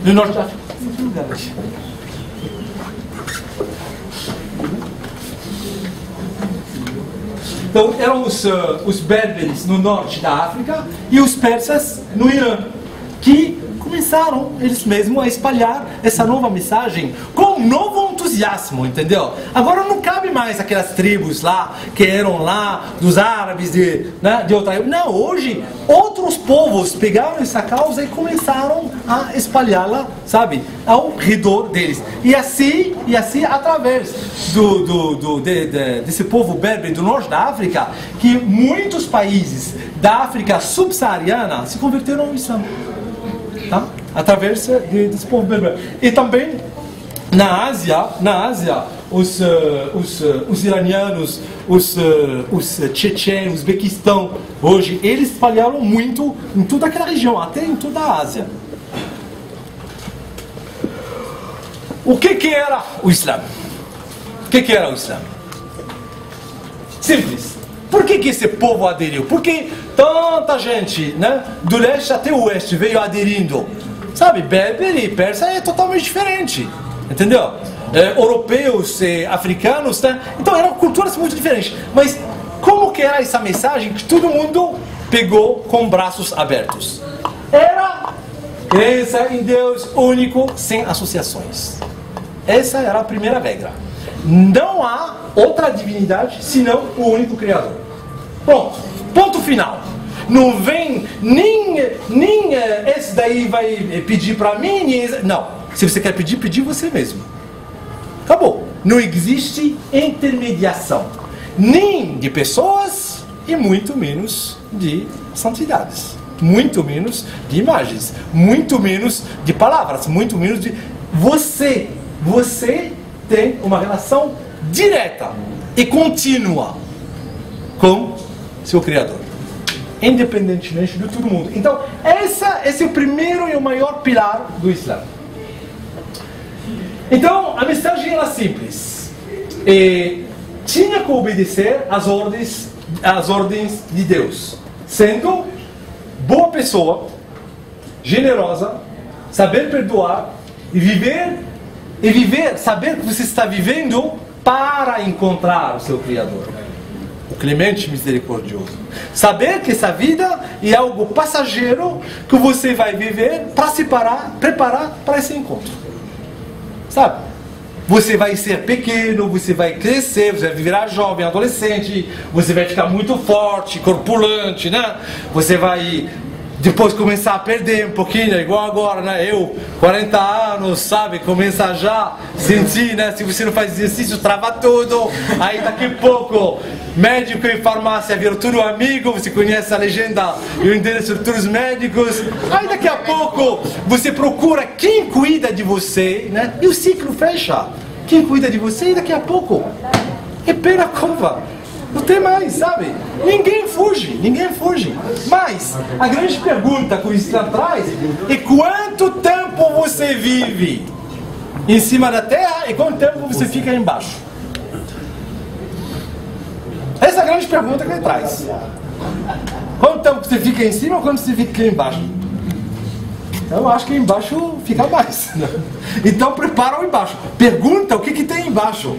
no norte da África. Então eram os berberes no norte da África e os persas no Irã, que começaram eles mesmos a espalhar essa nova mensagem com um novo entusiasmo, entendeu? Agora não cabe mais aquelas tribos lá, que eram lá dos árabes, de outra... Não, hoje outros povos pegaram essa causa e começaram a espalhá-la, sabe, ao redor deles. E assim através desse povo berber do norte da África, que muitos países da África subsaariana se converteram ao Islã. Tá? Através desse povo berber. E também na Ásia, os iranianos, os tchetchenos, o Uzbequistão, hoje, eles espalharam muito em toda aquela região, até em toda a Ásia. O que era o Islã? O que era o Islã? Simples. Por que esse povo aderiu? Porque tanta gente, né, do leste até o oeste veio aderindo. Sabe, berber e persa é totalmente diferente. Entendeu? Europeus, africanos, né? Então eram culturas muito diferentes. Mas como que era essa mensagem que todo mundo pegou com braços abertos? Era crença em Deus único, sem associações. Essa era a primeira regra. Não há outra divindade senão o único Criador. Pronto, ponto final. Não vem nem esse daí vai pedir para mim, nem esse... Não, se você quer pedir você mesmo. Acabou. Não existe intermediação, nem de pessoas e muito menos de santidades, muito menos de imagens, muito menos de palavras, muito menos de... Você tem uma relação direta e contínua com seu Criador, independentemente de todo mundo. Então, esse é o primeiro e o maior pilar do Islã. Então, a mensagem era simples. Tinha que obedecer às ordens de Deus, sendo boa pessoa, generosa, saber perdoar e viver, saber que você está vivendo para encontrar o seu Criador, o clemente misericordioso. Saber que essa vida é algo passageiro que você vai viver para se preparar para esse encontro. Sabe? Você vai ser pequeno, você vai crescer, você vai virar jovem, adolescente, você vai ficar muito forte, corpulente, né? Você vai depois começar a perder um pouquinho, igual agora, né? Eu, 40 anos, sabe? Começa já a sentir, né? Se você não faz exercício, trava tudo. Aí daqui a pouco, médico e farmácia viram tudo amigo, você conhece a legenda e o endereço de todos os médicos. Aí daqui a pouco, você procura quem cuida de você, né? E o ciclo fecha. Quem cuida de você e daqui a pouco é pena cova. Não tem mais, sabe? Ninguém foge. Mas a grande pergunta que o Islã traz é quanto tempo você vive em cima da terra e quanto tempo você fica embaixo. Essa é a grande pergunta que ele traz. Quanto tempo você fica em cima ou quando você fica aqui embaixo? Eu acho que embaixo fica mais. Né? Então prepara o embaixo. Pergunta o que tem embaixo.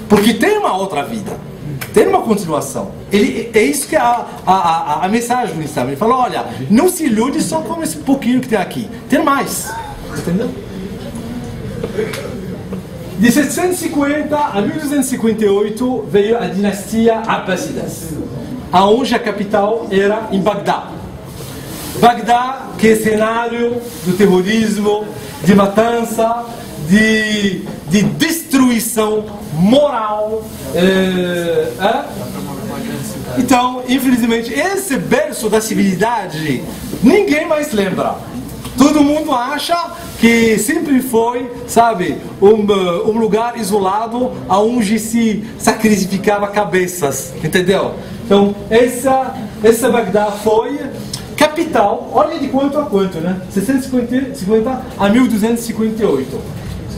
Porque tem uma outra vida. Tem uma continuação. É isso que é a mensagem do Islam. Ele fala, olha, não se ilude só com esse pouquinho que tem aqui. Tem mais. Entendeu? De 750 a 1258 veio a dinastia Abbasidas, aonde a capital era em Bagdá. Bagdá, que é cenário do terrorismo, de matança, de destruição moral. Então, infelizmente, esse berço da civilidade ninguém mais lembra. Todo mundo acha que sempre foi, sabe, um lugar isolado onde se sacrificava cabeças, entendeu? Então, essa Bagdá foi capital, olha de quanto a quanto, né? 650 a 1258.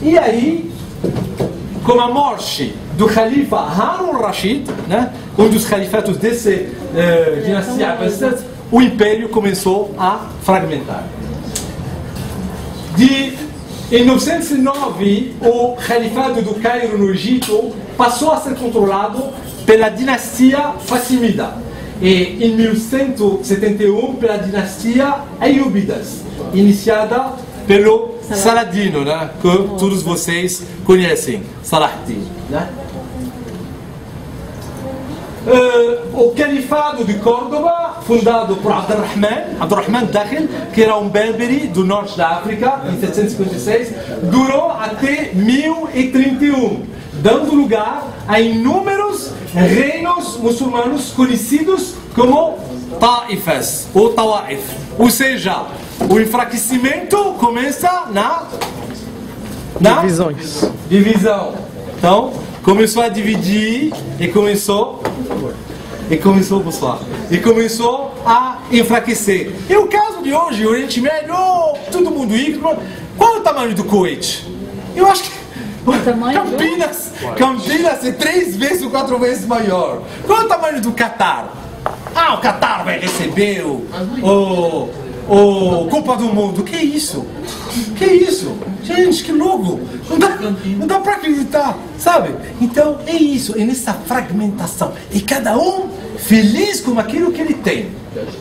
E aí, com a morte do califa Harun al-Rashid, né, um dos califatos dessa dinastia Abbasida, o império começou a fragmentar. Em 909, o califado do Cairo no Egito passou a ser controlado pela dinastia Fatimida e em 1171 pela dinastia Ayyubidas, iniciada pelo Saladino, né, que todos vocês conhecem, Salahdin, né? O califado de Córdoba, fundado por Abdurrahman Dakhil, que era um berberi do norte da África, em 756, durou até 1031, dando lugar a inúmeros reinos muçulmanos conhecidos como Taifas ou Tawaif. Ou seja, o enfraquecimento começa na divisão. Então, começou a dividir e começou a enfraquecer. E o caso de hoje, o Oriente Médio, todo mundo íntimo. Qual é o tamanho do Kuwait? Eu acho que Campinas é 3 vezes ou 4 vezes maior. Qual é o tamanho do Catar? O Catar vai receber o Copa do Mundo. Que isso? Que isso? Gente, que louco! Não dá pra acreditar, sabe? Então é isso, é nessa fragmentação. E cada um feliz com aquilo que ele tem.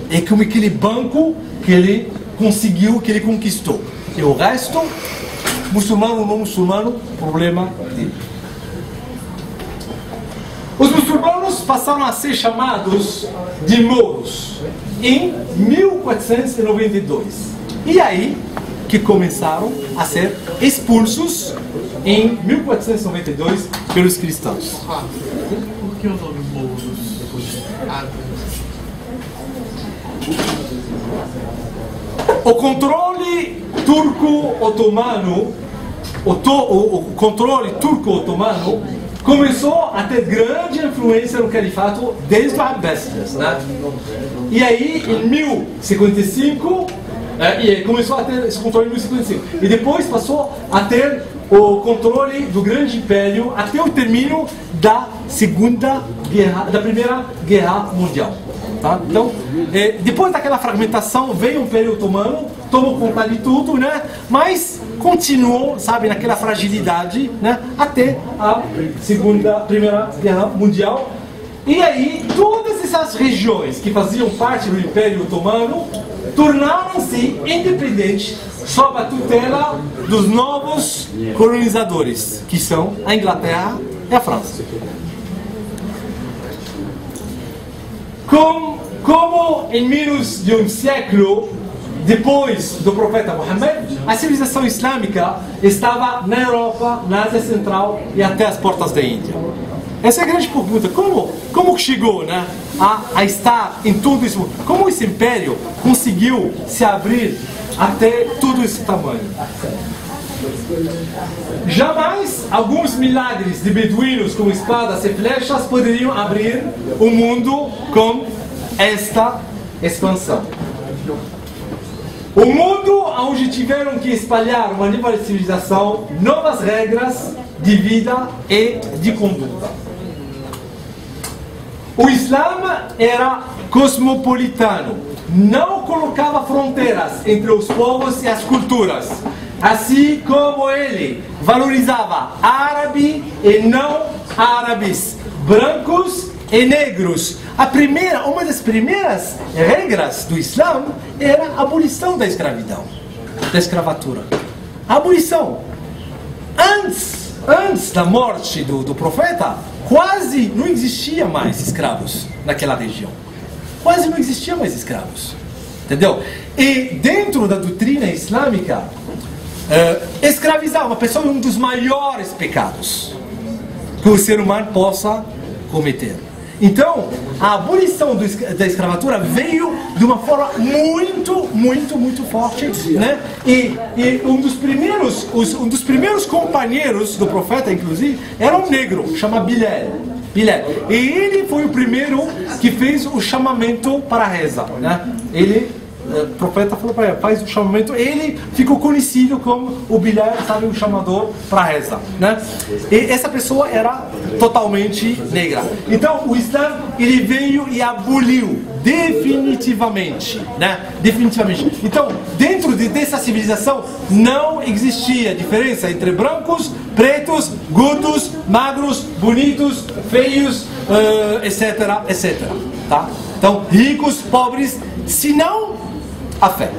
É com aquele banco que ele conseguiu, que ele conquistou. E o resto, muçulmano ou não muçulmano, problema dele. Os muçulmanos passaram a ser chamados de mouros em 1492. E aí que começaram a ser expulsos em 1492 pelos cristãos. Por que o nome mouros? O controle turco-otomano, o controle turco-otomano começou a ter grande influência no califato desde os Abbásidas, né? E aí, em 1055, começou a ter esse controle em 1055. E depois passou a ter o controle do grande império até o término da Primeira Guerra Mundial. Tá? Então, depois daquela fragmentação, veio o Império Otomano, tomou conta de tudo, né? Mas continuou, sabe, naquela fragilidade, né? Até a Primeira Guerra Mundial. E aí, todas essas regiões que faziam parte do Império Otomano tornaram-se independentes sob a tutela dos novos colonizadores, que são a Inglaterra e a França. Como em menos de um século depois do profeta Muhammad, a civilização islâmica estava na Europa, na Ásia Central e até as portas da Índia. Essa é a grande pergunta. Como chegou, né, a estar em tudo isso? Como esse império conseguiu se abrir até todo esse tamanho? Jamais alguns milagres de beduínos com espadas e flechas poderiam abrir o mundo com esta expansão. O mundo onde tiveram que espalhar uma nova civilização, novas regras de vida e de conduta. O Islã era cosmopolitano, não colocava fronteiras entre os povos e as culturas, assim como ele valorizava árabe e não árabes, brancos e negros. Uma das primeiras regras do Islã era a abolição da escravidão, da escravatura. A abolição. Antes da morte do profeta, quase não existia mais escravos naquela região. Quase não existia mais escravos. Entendeu? E dentro da doutrina islâmica, escravizar uma pessoa é um dos maiores pecados que o ser humano possa cometer. Então, a abolição da escravatura veio de uma forma muito forte, né? E um dos primeiros companheiros do profeta, inclusive, era um negro, chamado Bilal. E ele foi o primeiro que fez o chamamento para a reza, né? O profeta falou para ele, faz o chamamento, ele ficou conhecido como o Bilal, sabe, o chamador para a reza, né? E essa pessoa era totalmente negra. Então o Islã, ele veio e aboliu definitivamente, né? Definitivamente. Então, dentro dessa civilização não existia diferença entre brancos, pretos, gordos, magros, bonitos, feios, etc, tá? Então, ricos, pobres, senão a fé,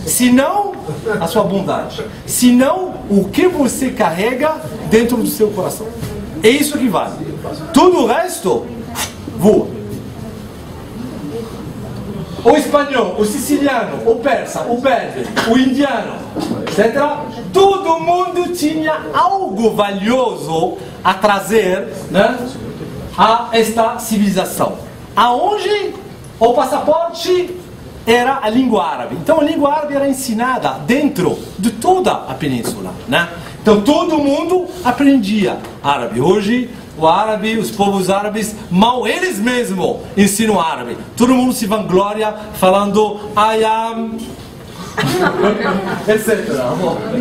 senão a sua bondade, senão o que você carrega dentro do seu coração. É isso que vale. Tudo o resto voa. O espanhol, o siciliano, o persa, o berber, o indiano, etc. Todo mundo tinha algo valioso a trazer, né, a esta civilização. Aonde o passaporte era a língua árabe. Então a língua árabe era ensinada dentro de toda a península, né? Então todo mundo aprendia árabe. Hoje o árabe, os povos árabes, mal eles mesmos ensinam árabe. Todo mundo se vangloria falando I am etc.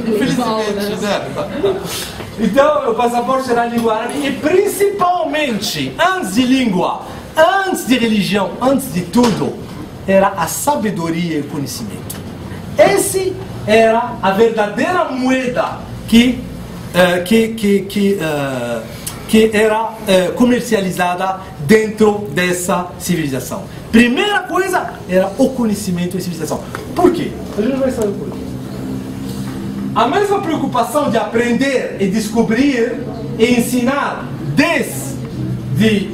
Infelizmente, né? Então o passaporte era a língua árabe e principalmente, antes de língua, antes de religião, antes de tudo, era a sabedoria e o conhecimento. Esse era a verdadeira moeda que era comercializada dentro dessa civilização. Primeira coisa era o conhecimento e a civilização. Por quê? A gente vai saber por quê. A mesma preocupação de aprender e descobrir e ensinar desde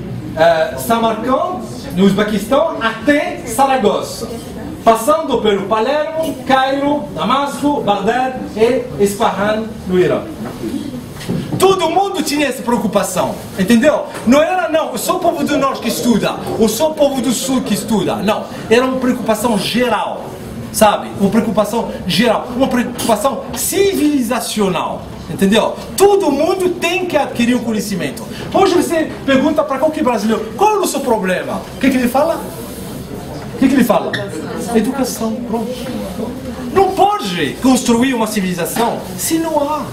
Samarcand, no Uzbequistão, até Saragossa, passando pelo Palermo, Cairo, Damasco, Bagdad e Isfahan, no Irã. Todo mundo tinha essa preocupação, entendeu? Não era, não, só o povo do norte que estuda, ou só o povo do sul que estuda, não. Era uma preocupação geral, sabe? Uma preocupação geral, uma preocupação civilizacional. Entendeu? Todo mundo tem que adquirir o conhecimento. Hoje você pergunta para qualquer brasileiro, qual é o seu problema? O que ele fala? O que ele fala? Educação, pronto. Não pode construir uma civilização se não há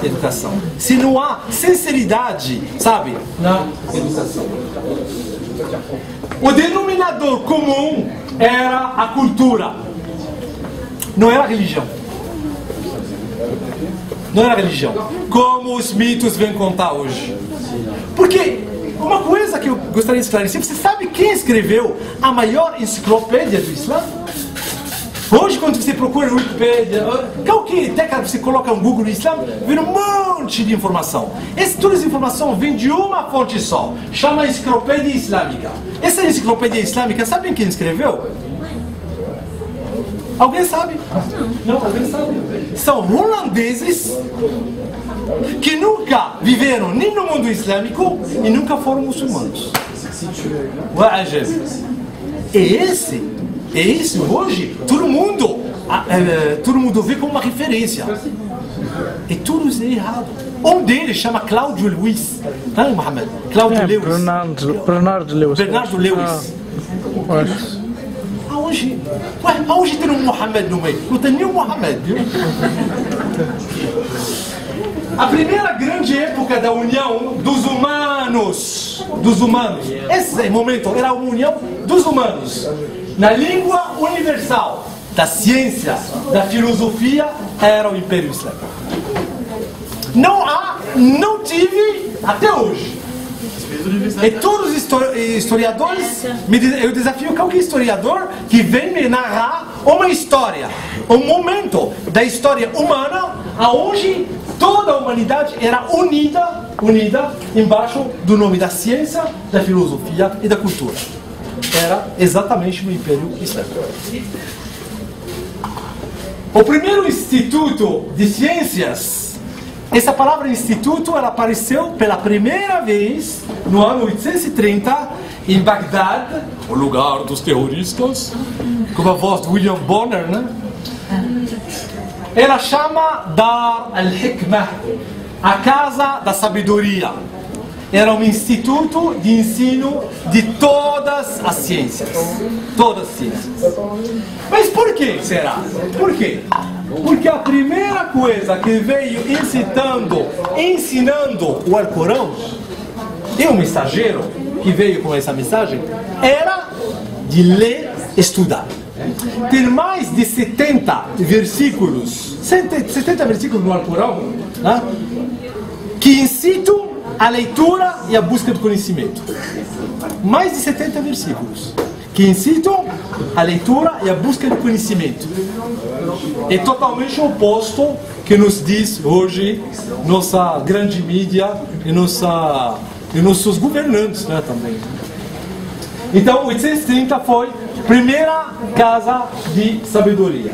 educação, se não há sinceridade, sabe, na educação. O denominador comum era a cultura, não era a religião. Não era religião, como os mitos vêm contar hoje. Porque uma coisa que eu gostaria de esclarecer, você sabe quem escreveu a maior enciclopédia do Islã? Hoje, quando você procura no Wikipedia, qualquer década você coloca no Google no Islã, vem um monte de informação. Todas as informações vêm de uma fonte só, chama Enciclopédia Islâmica. Essa enciclopédia islâmica, sabem quem escreveu? Alguém sabe? Não, alguém sabe? São holandeses que nunca viveram nem no mundo islâmico e nunca foram muçulmanos. É esse hoje, todo mundo vê como uma referência. E tudo é errado. Um deles chama Cláudio Lewis. Não, Mohamed? Cláudio Lewis. Bernardo Lewis. Bernardo Lewis. Hoje tem um Mohamed no meio. Não tem nenhum Mohamed, viu? A primeira grande época da união dos humanos. Esse momento era a união dos humanos. Na língua universal, da ciência, da filosofia, era o Império Islâmico. Não tive até hoje. E todos os historiadores, eu desafio qualquer historiador que vem me narrar uma história, um momento da história humana, aonde toda a humanidade era unida embaixo do nome da ciência, da filosofia e da cultura. Era exatamente no Império Islâmico. O primeiro instituto de ciências, essa palavra instituto, ela apareceu pela primeira vez no ano 830 em Bagdad, o lugar dos terroristas, com a voz de William Bonner, né? Ela chama Dar al-Hikmah, a Casa da Sabedoria. Era um instituto de ensino de todas as ciências. Todas as ciências. Mas por que será? Por quê? Porque a primeira coisa que veio ensinando o Alcorão, e um mensageiro que veio com essa mensagem, era de ler e estudar. Tem mais de 70 versículos no Alcorão, né, que incitam a leitura e a busca do conhecimento. Mais de 70 versículos que incitam a leitura e a busca do conhecimento. É totalmente oposto que nos diz hoje nossa grande mídia e nossos governantes, né, também. Então, 830 foi a primeira casa de sabedoria.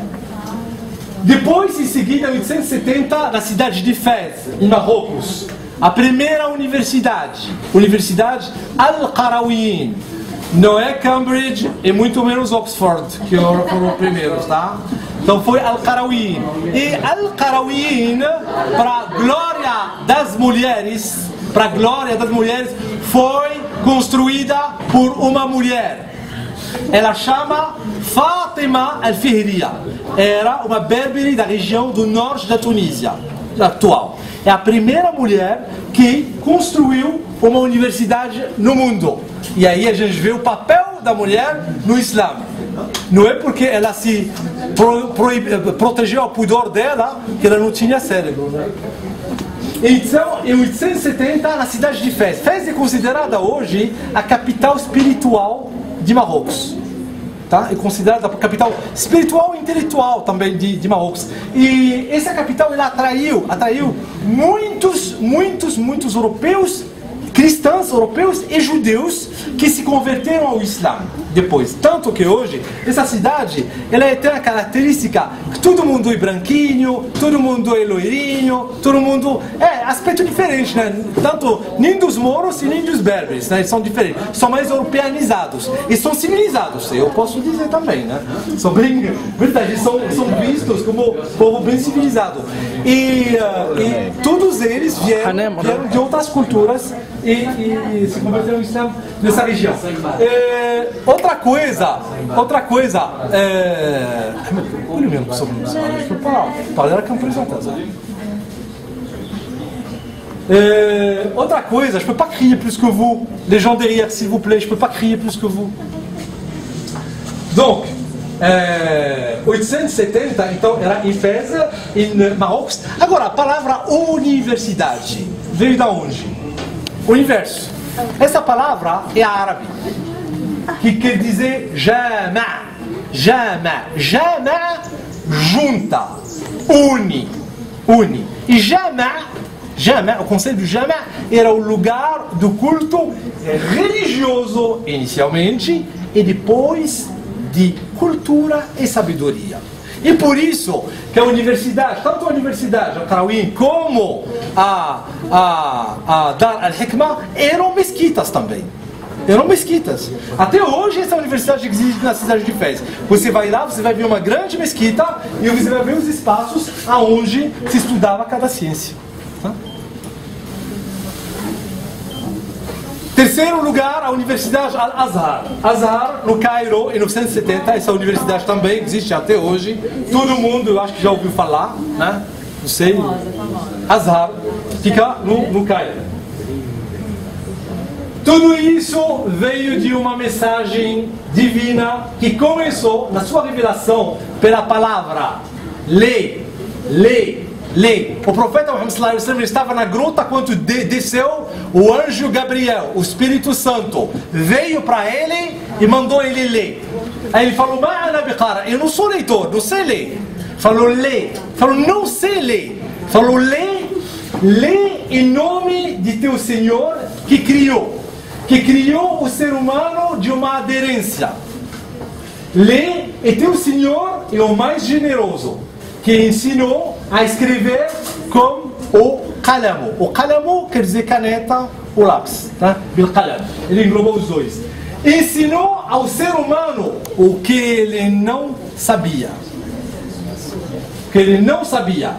Depois, em seguida, em 870, na cidade de Fez, em Marrocos, a primeira universidade Al-Qarawiyyin. Não é Cambridge e muito menos Oxford, que foram os primeiros, tá? Então foi Al-Qarawiyyin. E Al-Qarawiyyin, para glória das mulheres, foi construída por uma mulher. Ela chama Fatima Al-Fihriya. Era uma berbere da região do norte da Tunísia, atual. É a primeira mulher que construiu uma universidade no mundo. E aí a gente vê o papel da mulher no Islã. Não é porque ela se protegeu o pudor dela que ela não tinha cérebro, né? Então, em 870, na cidade de Fez. Fez é considerada hoje a capital espiritual de Marrocos. Tá? É considerada a capital espiritual e intelectual também de Marrocos. E essa capital ela atraiu muitos europeus, cristãos europeus e judeus que se converteram ao Islã depois. Tanto que hoje, essa cidade ela tem a característica que todo mundo é branquinho, todo mundo é loirinho, todo mundo... É, aspecto diferente, né? Tanto nem dos moros e nem dos berberes, né? Eles são diferentes. São mais europeanizados. E são civilizados, eu posso dizer também, né? São bem... Verdade, são vistos como povo bem civilizado. E todos eles vieram de outras culturas e se converteram ao Islã nessa região. Outra coisa, olha mesmo sobre isso, je peux pas parler avec un présentateur. Outra coisa, je peux pas crier plus que vous, les gens derrière, s'il vous plaît, je peux pas crier plus que vous. Donc, 870, então, era em Fez, em Marrocos. Agora, a palavra universidade veio da onde? O inverso. Essa palavra é árabe, que quer dizer jama, junta, une. E jama, o conceito de jama era o lugar do culto religioso inicialmente e depois de cultura e sabedoria. E por isso que a universidade, tanto a universidade Al-Qarawiyyin como a Dar al-Hikmah eram mesquitas também. Eram mesquitas. Até hoje essa universidade existe na cidade de Fez. Você vai lá, você vai ver uma grande mesquita e você vai ver os espaços aonde se estudava cada ciência. Tá? Terceiro lugar, a Universidade Al-Azhar. Azhar, no Cairo, em 1970. Essa universidade também existe até hoje. Todo mundo, eu acho que já ouviu falar, né? não sei, Azhar, fica no Cairo. Tudo isso veio de uma mensagem divina que começou na sua revelação pela palavra lei, lei, lei. O profeta Muhammad sallallahu alaihi wasallam estava na grota quando desceu o anjo Gabriel, o Espírito Santo, veio para ele e mandou ele ler. Aí ele falou: eu não sou leitor, não sei ler. Falou: lê. Falou: não sei ler. Falou: lê em nome de teu Senhor que criou o ser humano de uma aderência. Lê, e teu Senhor é o mais generoso, que ensinou a escrever com o calamo. O calamo quer dizer caneta, o lápis, tá? Bil calam. Ele engloba os dois. Ensinou ao ser humano o que ele não sabia. Que ele não sabia.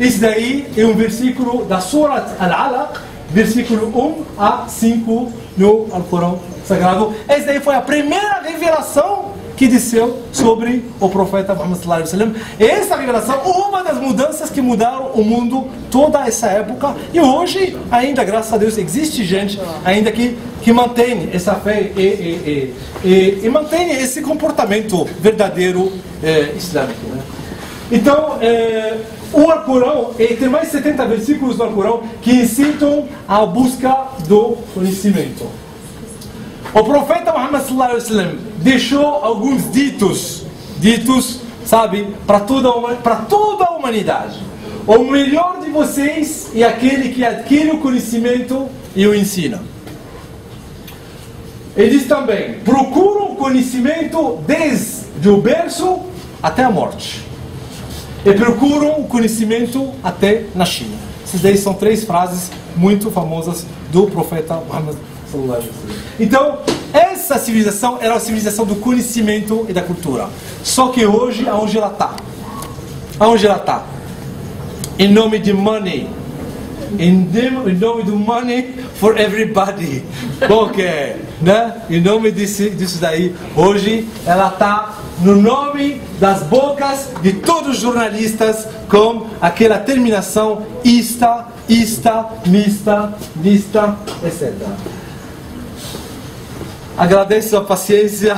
Esse daí é um versículo da Surat Al-Alaq, versículo 1 a 5 no Alcorão Sagrado. Essa daí foi a primeira revelação que desceu sobre o profeta Muhammad sallallahu alaihi wasallam. Essa revelação, uma das mudanças que mudaram o mundo toda essa época. E hoje, ainda, graças a Deus, existe gente ainda que mantém essa fé e mantém esse comportamento verdadeiro islâmico, né? Então, o Alcorão, tem mais de 70 versículos do Alcorão que incitam a busca do conhecimento. O profeta Muhammad sallallahu alaihi wasallam deixou alguns ditos, sabe, para toda a humanidade. O melhor de vocês é aquele que adquire o conhecimento e o ensina. Ele diz também: procuram conhecimento desde o berço até a morte. E procuram o conhecimento até na China. Essas daí são 3 frases muito famosas do profeta Muhammad sallallahu alaihi wasallam. Então, essa civilização era a civilização do conhecimento e da cultura. Só que hoje, aonde ela está? Aonde ela está? Em nome de money. Em nome do money for everybody. Porque, né? Em nome disso daí, hoje ela está no nome das bocas de todos os jornalistas com aquela terminação ista, mista, etc. Agradeço a paciência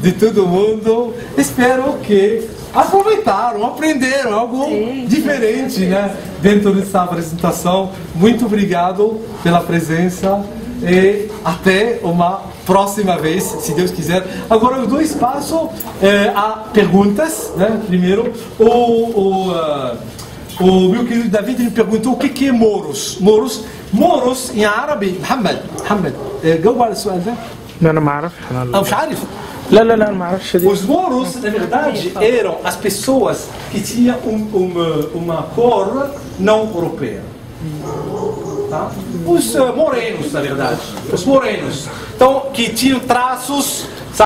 de todo mundo. Espero que aproveitaram, aprenderam algo diferente, né, dentro dessa apresentação. Muito obrigado pela presença e até uma próxima vez, se Deus quiser. Agora eu dou espaço a perguntas, né? Primeiro, o meu querido David me perguntou o que é moros. Moros em árabe. محمد جاوب على السؤال ده. لا انا ما اعرف. أو مش عارف. لا ما اعرفش دي. Os moros, na verdade, eram as pessoas que tinham uma cor não europeia. Tá? Os morenos, na verdade. Os morenos. Então, que tinham traços